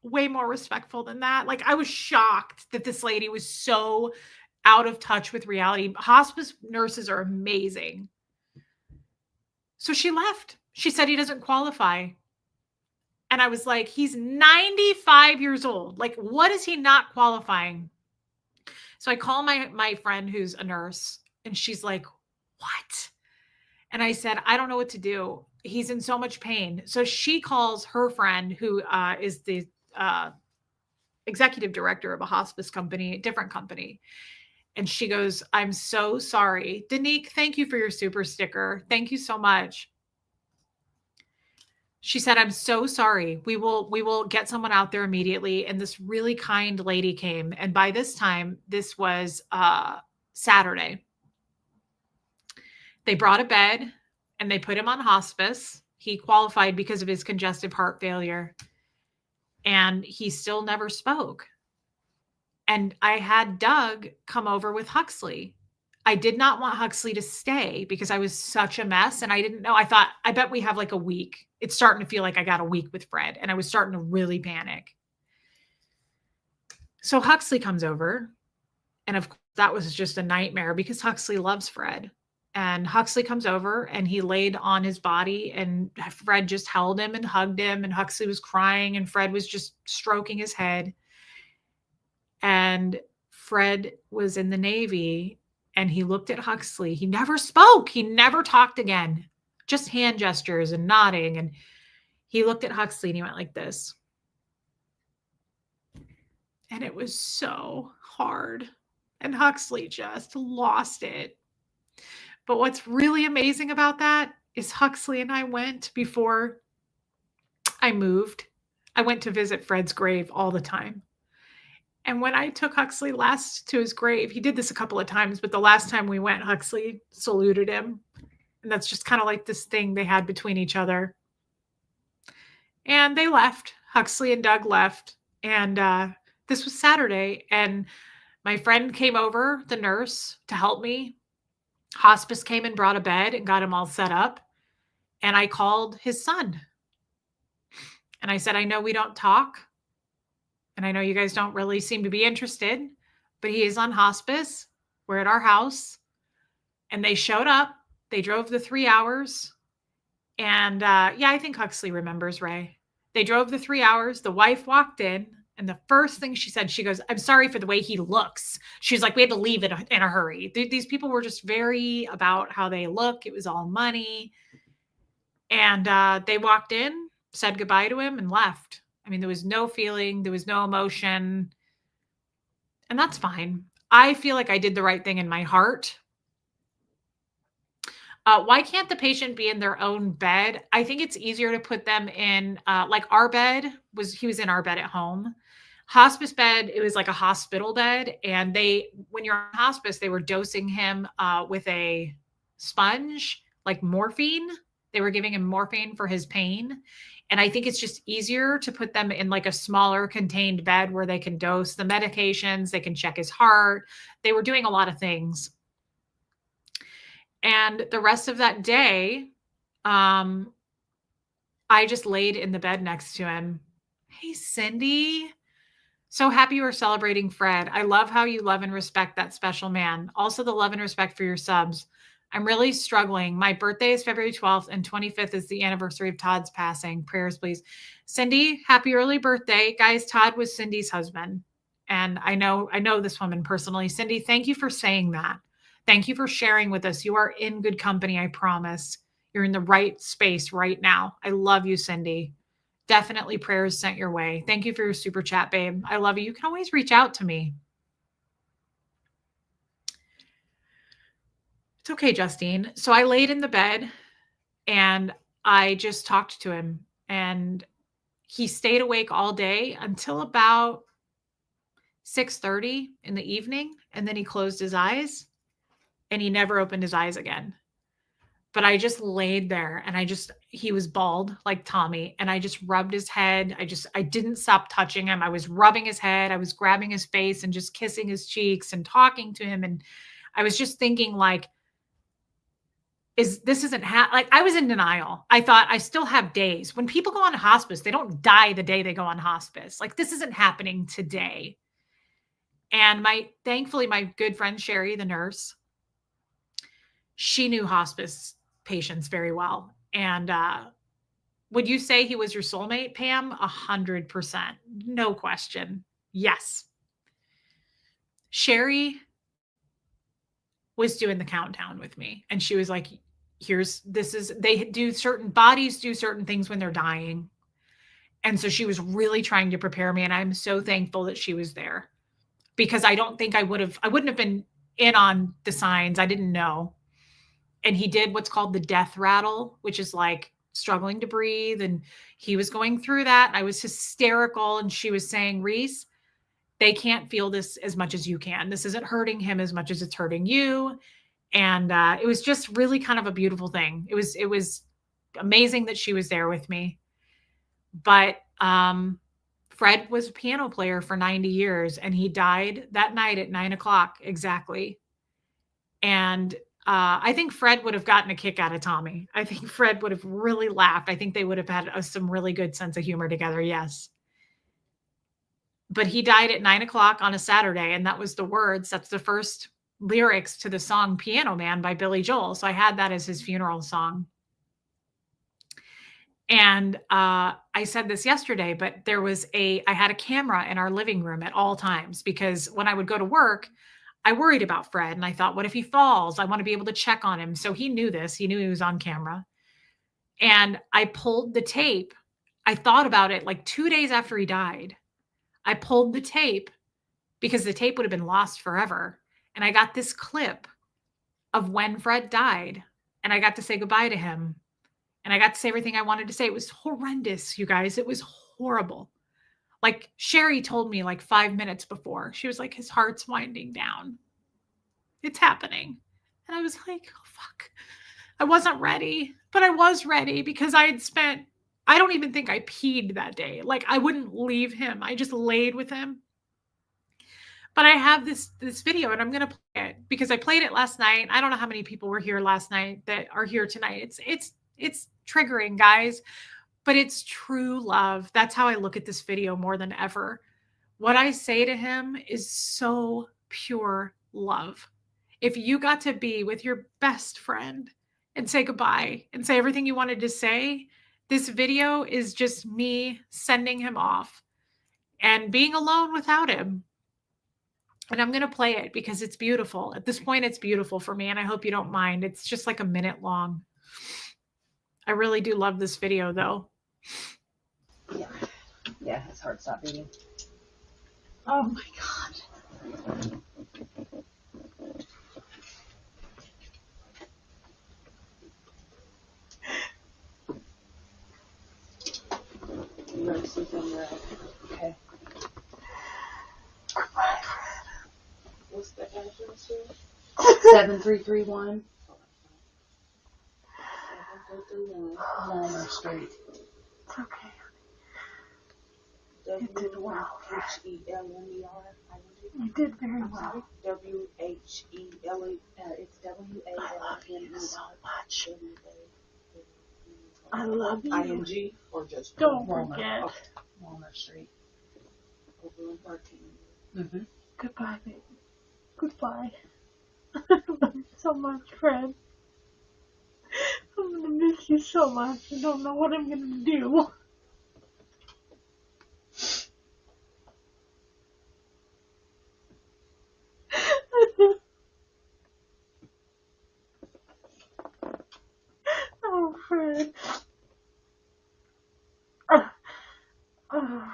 way more respectful than that. Like, I was shocked that this lady was so out of touch with reality. Hospice nurses are amazing. So she left. She said he doesn't qualify. And I was like, he's 95 years old. Like, what is he not qualifying? So I call my friend who's a nurse, and she's like, what? And I said, I don't know what to do. He's in so much pain. So she calls her friend, who is the executive director of a hospice company, a different company. And she goes, I'm so sorry. Danique, thank you for your super sticker. Thank you so much. She said, I'm so sorry. We will get someone out there immediately. And this really kind lady came. And by this time, this was Saturday. They brought a bed and they put him on hospice. He qualified because of his congestive heart failure. And he still never spoke. And I had Doug come over with Huxley. I did not want Huxley to stay because I was such a mess, and I didn't know. I thought, I bet we have like a week. It's starting to feel like I got a week with Fred, and I was starting to really panic. So Huxley comes over, and of course that was just a nightmare because Huxley loves Fred. And Huxley comes over, and he laid on his body, and Fred just held him and hugged him, and Huxley was crying, and Fred was just stroking his head. And Fred was in the Navy, and he looked at Huxley. He never spoke. He never talked again, just hand gestures and nodding. And he looked at Huxley and he went like this. And it was so hard. And Huxley just lost it. But what's really amazing about that is Huxley and I went before I moved. I went to visit Fred's grave all the time. And when I took Huxley last to his grave, he did this a couple of times, but the last time we went, Huxley saluted him. And that's just kind of like this thing they had between each other. And they left. Huxley and Doug left. And this was Saturday. And my friend came over, the nurse, to help me. Hospice came and brought a bed and got him all set up. And I called his son. And I said, I know we don't talk. And I know you guys don't really seem to be interested, but he is on hospice. We're at our house. And they showed up. They drove the 3 hours. And yeah, I think Huxley remembers, Ray. They drove the 3 hours. The wife walked in. And the first thing she said, she goes, I'm sorry for the way he looks. She's like, we had to leave in a hurry. These people were just very about how they look. It was all money. And they walked in, said goodbye to him, and left. I mean, there was no feeling. There was no emotion. And that's fine. I feel like I did the right thing in my heart. Why can't the patient be in their own bed? I think it's easier to put them in, like our bed he was in our bed at home. Hospice bed, it was like a hospital bed. And when you're on hospice, they were dosing him with a sponge, like morphine. They were giving him morphine for his pain. And I think it's just easier to put them in like a smaller contained bed where they can dose the medications, they can check his heart. They were doing a lot of things. And the rest of that day, I just laid in the bed next to him. Hey, Cindy. So happy you are celebrating Fred. I love how you love and respect that special man. Also the love and respect for your subs. I'm really struggling. My birthday is February 12th and 25th is the anniversary of Todd's passing. Prayers, please. Cindy, happy early birthday. Guys, Todd was Cindy's husband. And I know this woman personally. Cindy, thank you for saying that. Thank you for sharing with us. You are in good company, I promise. You're in the right space right now. I love you, Cindy. Definitely prayers sent your way. Thank you for your super chat, babe. I love you. You can always reach out to me. It's okay, Justine. So I laid in the bed and I just talked to him, and he stayed awake all day until about 6:30 in the evening, and then he closed his eyes and he never opened his eyes again. But I just laid there and he was bald like Tommy, and I just rubbed his head. I didn't stop touching him. I was rubbing his head. I was grabbing his face and just kissing his cheeks and talking to him. And I was just thinking, like, is this isn't like, I was in denial. I thought I still have days. When people go on hospice, they don't die the day they go on hospice. Like, this isn't happening today. And thankfully, my good friend Sherry, the nurse, she knew hospice patients very well. And would you say he was your soulmate, Pam? 100%. No question. Yes. Sherry was doing the countdown with me. And she was like, bodies do certain things when they're dying. And so she was really trying to prepare me. And I'm so thankful that she was there, because I don't think I wouldn't have been in on the signs. I didn't know. And he did what's called the death rattle, which is like struggling to breathe. And he was going through that. And I was hysterical. And she was saying, Reese, they can't feel this as much as you can. This isn't hurting him as much as it's hurting you. And it was just really kind of a beautiful thing. It was amazing that she was there with me. But Fred was a piano player for 90 years, and he died that night at 9:00 exactly. And I think Fred would have gotten a kick out of Tommy. I think Fred would have really laughed. I think they would have had some really good sense of humor together. Yes. But he died at 9:00 on a Saturday. And that was the words. That's the first lyrics to the song Piano Man by Billy Joel. So I had that as his funeral song. And I said this yesterday, but I had a camera in our living room at all times, because when I would go to work, I worried about Fred, and I thought, what if he falls? I want to be able to check on him. So he knew this. He knew he was on camera. And I pulled the tape. I thought about it like 2 days after he died. I pulled the tape because the tape would have been lost forever. And I got this clip of when Fred died, and I got to say goodbye to him. And I got to say everything I wanted to say. It was horrendous, you guys. It was horrible. Like, Sherry told me like 5 minutes before, she was like, his heart's winding down. It's happening. And I was like, oh, fuck. I wasn't ready, but I was ready, because I don't even think I peed that day. Like, I wouldn't leave him. I just laid with him. But I have this video, and I'm going to play it because I played it last night. I don't know how many people were here last night that are here tonight. It's triggering, guys. But it's true love. That's how I look at this video more than ever. What I say to him is so pure love. If you got to be with your best friend and say goodbye and say everything you wanted to say, this video is just me sending him off and being alone without him. And I'm going to play it because it's beautiful. At this point, it's beautiful for me, and I hope you don't mind. It's just like a minute long. I really do love this video, though. Yeah, his heart stopped beating. Oh my God. You ready to sleep in your okay. What's the address here? 7331. 7331 Walnut Street. It's okay. You did well. H-E-L-M-E-R. You did very well. W-H-E-L-E. It's W-A-L-M-E-R. I love you so much. I love you. I-N-G or just Don't Walnut? forget. Okay. Walnut Street. Over in 13. Mm-hmm. Goodbye, baby. Goodbye. I love you so much, Fred. I'm gonna miss you so much. I don't know what I'm gonna do. Oh, Fred. Oh,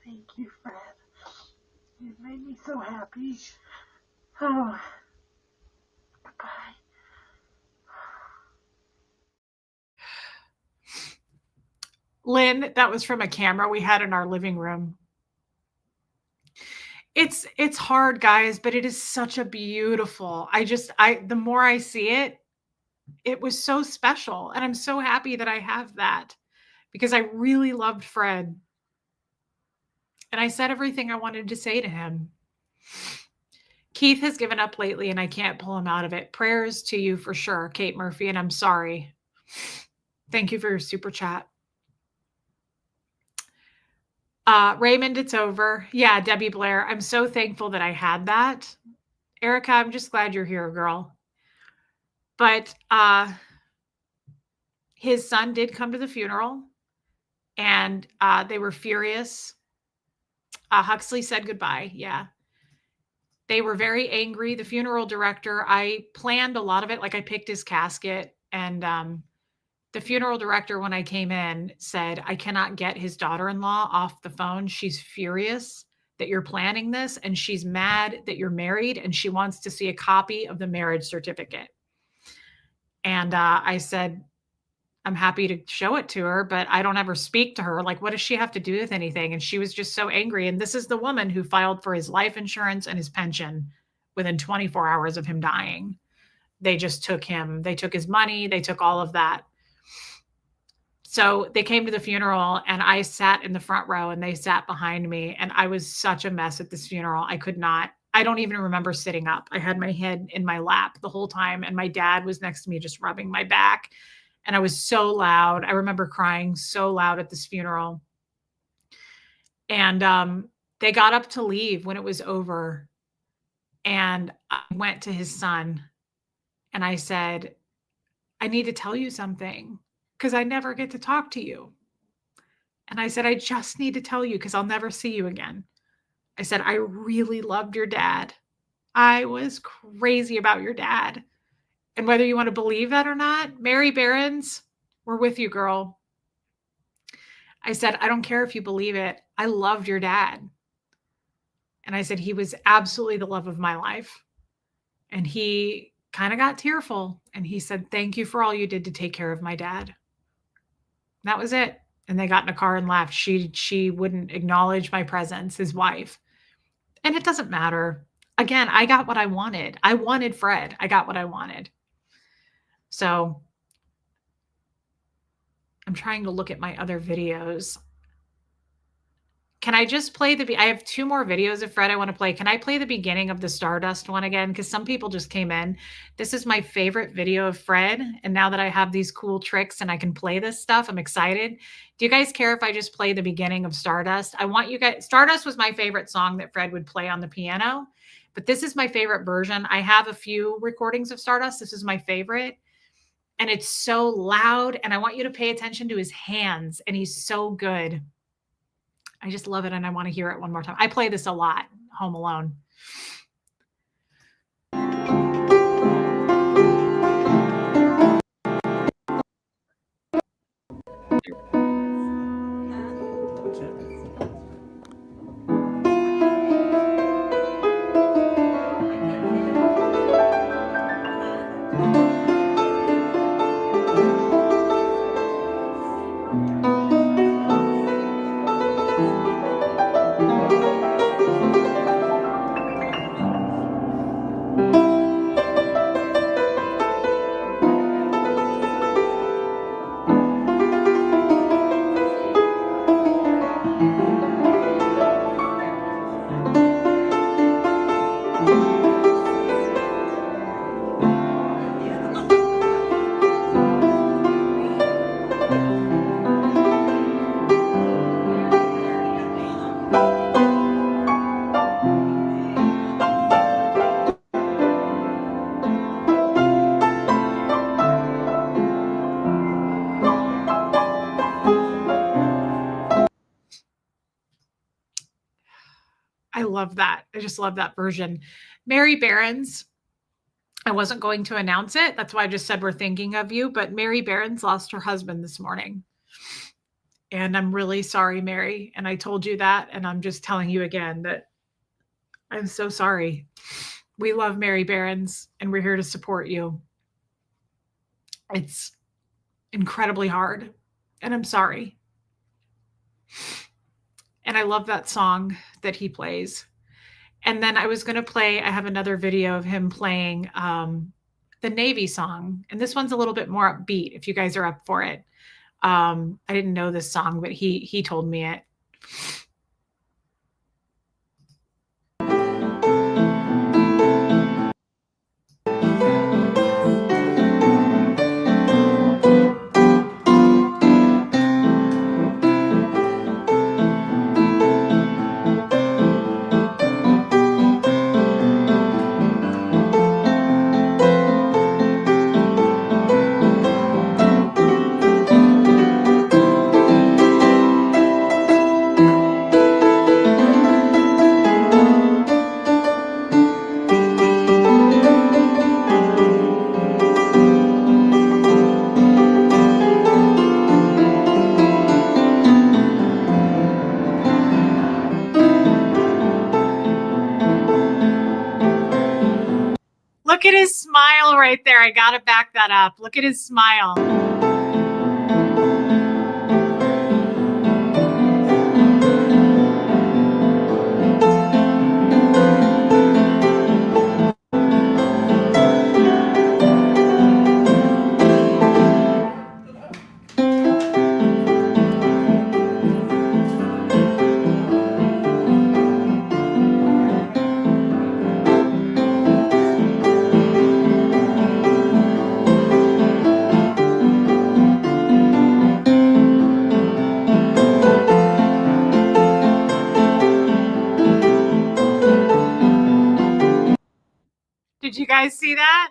thank you, Fred. You made me so happy. Oh, goodbye. Lynn, that was from a camera we had in our living room. It's hard, guys, but it is such a beautiful. The more I see it, it was so special, and I'm so happy that I have that because I really loved Fred. And I said everything I wanted to say to him. Keith has given up lately and I can't pull him out of it. Prayers to you for sure, Kate Murphy, and I'm sorry. Thank you for your super chat. Raymond, it's over. Yeah, Debbie Blair, I'm so thankful that I had that. Erica, I'm just glad you're here, girl. But his son did come to the funeral, and they were furious. Huxley said goodbye. Yeah. They were very angry. The funeral director, I planned a lot of it. Like I picked his casket, and the funeral director, when I came in, said, I cannot get his daughter-in-law off the phone. She's furious that you're planning this, and she's mad that you're married, and she wants to see a copy of the marriage certificate. And I said, I'm happy to show it to her, but I don't ever speak to her. Like, what does she have to do with anything? And she was just so angry. And this is the woman who filed for his life insurance and his pension within 24 hours of him dying. They just took him. They took his money. They took all of that. So they came to the funeral, and I sat in the front row, and they sat behind me. And I was such a mess at this funeral. I don't even remember sitting up. I had my head in my lap the whole time. And my dad was next to me, just rubbing my back. And I was so loud. I remember crying so loud at this funeral. And they got up to leave when it was over. And I went to his son and I said, I need to tell you something because I never get to talk to you. And I said, I just need to tell you because I'll never see you again. I said, I really loved your dad. I was crazy about your dad. And whether you want to believe that or not, Mary Behrens, we're with you, girl. I said, I don't care if you believe it. I loved your dad. And I said, he was absolutely the love of my life. And he kind of got tearful. And he said, thank you for all you did to take care of my dad. And that was it. And they got in a car and left. She wouldn't acknowledge my presence, his wife. And it doesn't matter. Again, I got what I wanted. I wanted Fred. I got what I wanted. So I'm trying to look at my other videos. Can I just play I have 2 more videos of Fred I want to play. Can I play the beginning of the Stardust one again? Because some people just came in. This is my favorite video of Fred. And now that I have these cool tricks and I can play this stuff, I'm excited. Do you guys care if I just play the beginning of Stardust? I want you guys, Stardust was my favorite song that Fred would play on the piano, but this is my favorite version. I have a few recordings of Stardust. This is my favorite. And it's so loud. And I want you to pay attention to his hands. And he's so good. I just love it. And I want to hear it one more time. I play this a lot, home alone. I love that. I just love that version. Mary Behrens, I wasn't going to announce it. That's why I just said we're thinking of you. But Mary Behrens lost her husband this morning. And I'm really sorry, Mary. And I told you that. And I'm just telling you again that I'm so sorry. We love Mary Behrens and we're here to support you. It's incredibly hard. And I'm sorry. And I love that song that he plays. And then I was going to play, I have another video of him playing the Navy song. And this one's a little bit more upbeat if you guys are up for it. I didn't know this song, but he told me it. Look at his smile right there. I got to back that up. Look at his smile. Did you guys see that?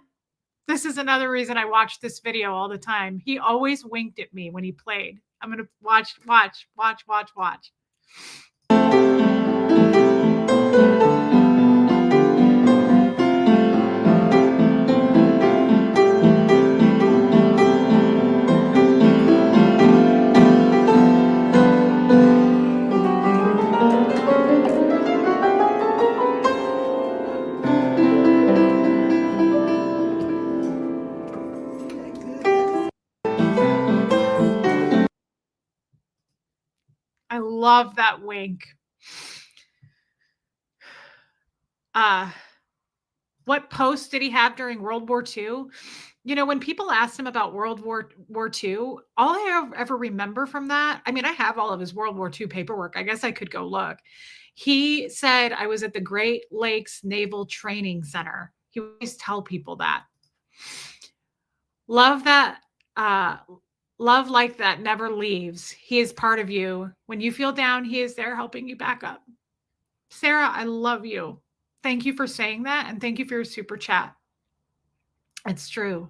This is another reason I watch this video all the time. He always winked at me when he played. I'm going to watch. I love that wink. What post did he have during World War II? You know, when people asked him about World War II, all I ever remember from that, I mean, I have all of his World War II paperwork. I guess I could go look. He said, I was at the Great Lakes Naval Training Center. He would always tell people that. Love that. Love like that never leaves. He is part of you. When you feel down, he is there helping you back up. Sarah, I love you. Thank you for saying that. And thank you for your super chat. It's true.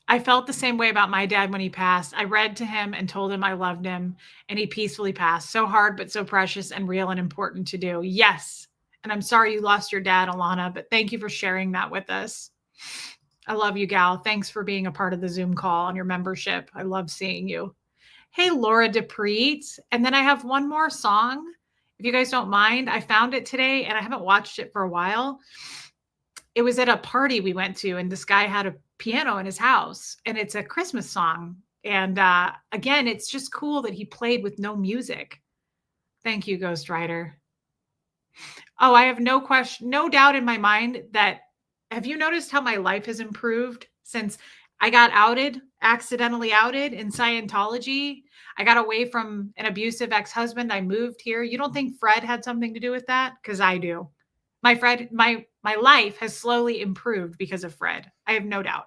I felt the same way about my dad when he passed. I read to him and told him I loved him, and he peacefully passed. So hard, but so precious and real and important to do. Yes. And I'm sorry you lost your dad, Alana, but thank you for sharing that with us. I love you, gal. Thanks for being a part of the Zoom call and your membership. I love seeing you. Hey, Laura DePreet. And then I have one more song. If you guys don't mind, I found it today and I haven't watched it for a while. It was at a party we went to, and this guy had a piano in his house, and it's a Christmas song. And again, it's just cool that he played with no music. Thank you, Ghost Rider. Oh, I have no question, no doubt in my mind that, have you noticed how my life has improved since I got accidentally outed in Scientology? I got away from an abusive ex-husband. I moved here. You don't think Fred had something to do with that? Because I do. My life has slowly improved because of Fred. I have no doubt.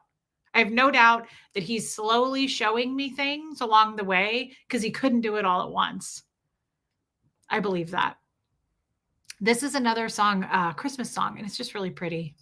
I have no doubt that he's slowly showing me things along the way because he couldn't do it all at once. I believe that. This is another song, Christmas song, and it's just really pretty.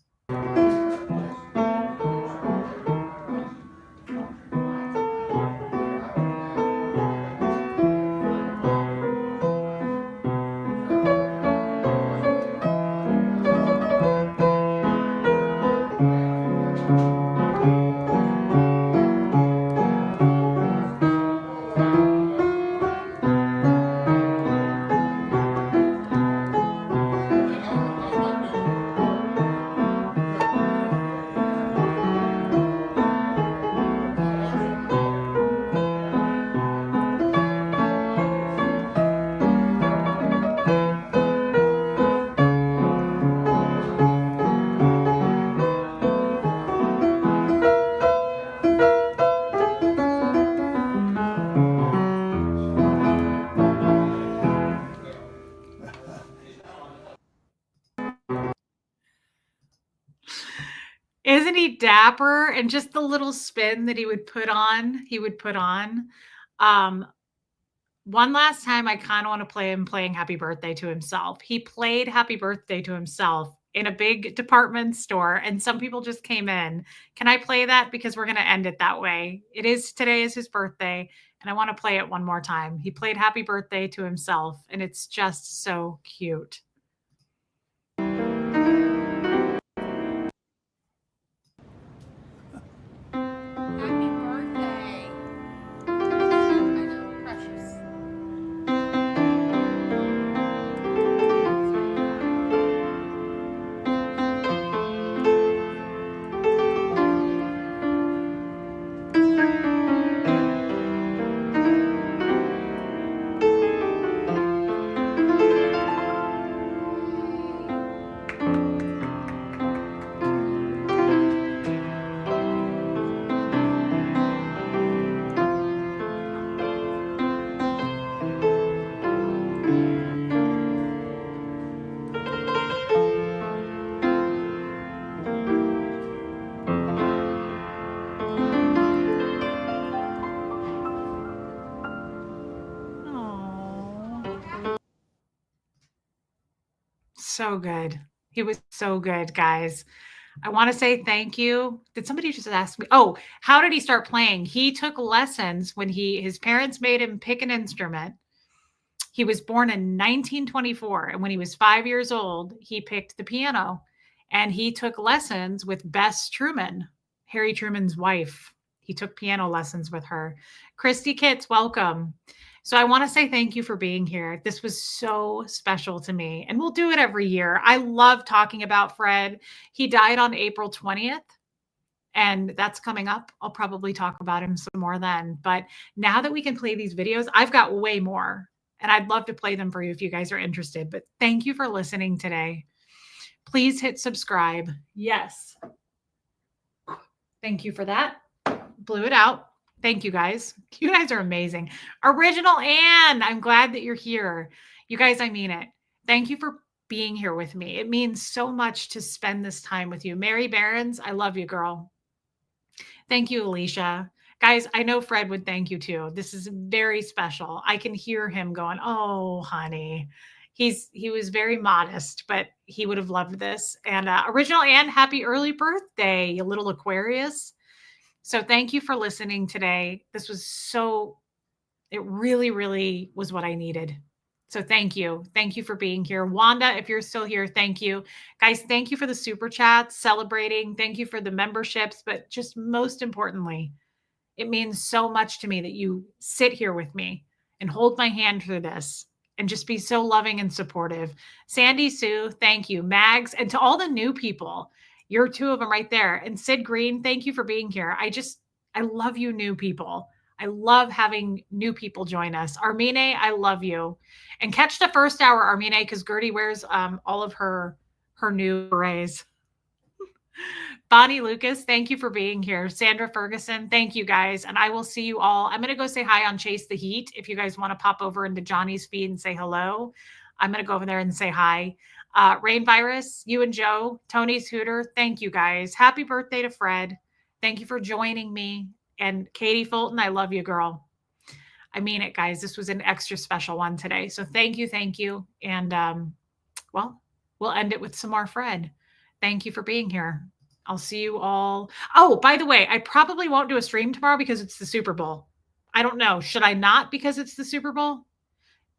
Isn't he dapper? And just the little spin that he would put on. Um, One last time, I kinda wanna play him playing happy birthday to himself. He played happy birthday to himself in a big department store, and some people just came in. Can I play that? Because we're gonna end it that way. Today is his birthday, and I wanna play it one more time. He played happy birthday to himself, and it's just so cute. Happy birthday. I know, precious. Aw. So good. He was so good, guys. I wanna say thank you. Did somebody just ask me? Oh, how did he start playing? He took lessons when his parents made him pick an instrument. He was born in 1924, and when he was 5 years old, he picked the piano, and he took lessons with Bess Truman, Harry Truman's wife. He took piano lessons with her. Christy Kitts, welcome. So I wanna say thank you for being here. This was so special to me, and we'll do it every year. I love talking about Fred. He died on April 20th, and that's coming up. I'll probably talk about him some more then. But now that we can play these videos, I've got way more, and I'd love to play them for you if you guys are interested. But thank you for listening today. Please hit subscribe. Yes. Thank you for that. Blew it out. Thank you guys. You guys are amazing. Original Anne, I'm glad that you're here. You guys, I mean it. Thank you for being here with me. It means so much to spend this time with you. Mary Barons, I love you, girl. Thank you, Alicia. Guys, I know Fred would thank you too. This is very special. I can hear him going, "Oh, honey." He was very modest, but he would have loved this. And Original Anne, happy early birthday, you little Aquarius. So thank you for listening today. This was it really, really was what I needed. So thank you. Thank you for being here. Wanda, if you're still here, thank you. Guys, thank you for the super chats, celebrating. Thank you for the memberships. But just most importantly, it means so much to me that you sit here with me and hold my hand through this and just be so loving and supportive. Sandy Sue, thank you. Mags, and to all the new people, you're two of them right there. And Sid Green, thank you for being here. I love you, new people. I love having new people join us. Armine, I love you. And catch the first hour, Armine, because Gertie wears all of her new berets. Bonnie Lucas, thank you for being here. Sandra Ferguson, thank you guys. And I will see you all. I'm going to go say hi on Chase the Heat. If you guys want to pop over into Johnny's feed and say hello, I'm going to go over there and say hi. Rain Virus, you and Joe, Tony's Hooter, thank you guys. Happy birthday to Fred. Thank you for joining me. And Katie Fulton, I love you, girl. I mean it, guys. This was an extra special one today. So thank you, thank you. And well, we'll end it with some more Fred. Thank you for being here. I'll see you all. Oh, by the way, I probably won't do a stream tomorrow because it's the Super Bowl. I don't know. Should I not because it's the Super Bowl?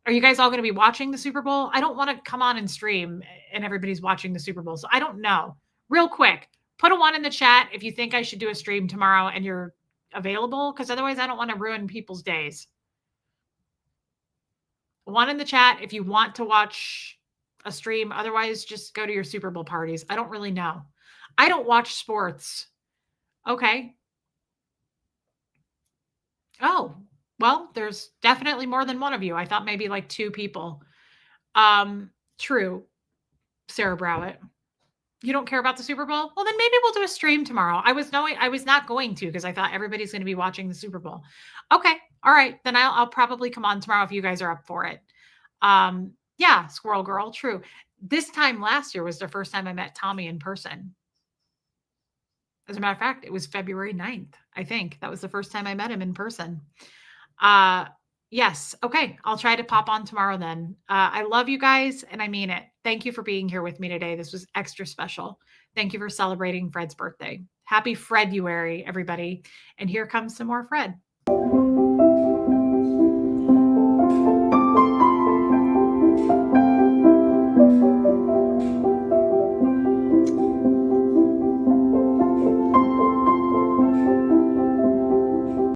Are you guys all going to be watching the Super Bowl? I don't want to come on and stream and everybody's watching the Super Bowl. So I don't know. Real quick, put a 1 in the chat if you think I should do a stream tomorrow and you're available, because otherwise I don't want to ruin people's days. 1 in the chat if you want to watch a stream. Otherwise, just go to your Super Bowl parties. I don't really know. I don't watch sports. Okay. Oh, well, there's definitely more than one of you. I thought maybe like 2 people. True, Sarah Browett. You don't care about the Super Bowl? Well, then maybe we'll do a stream tomorrow. I was not going to because I thought everybody's going to be watching the Super Bowl. Okay. All right. Then I'll probably come on tomorrow if you guys are up for it. Yeah, Squirrel Girl. True. This time last year was the first time I met Tommy in person. As a matter of fact, it was February 9th, I think. That was the first time I met him in person. Yes. Okay. I'll try to pop on tomorrow then. I love you guys and I mean it. Thank you for being here with me today. This was extra special. Thank you for celebrating Fred's birthday. Happy Freduary, everybody. And here comes some more Fred.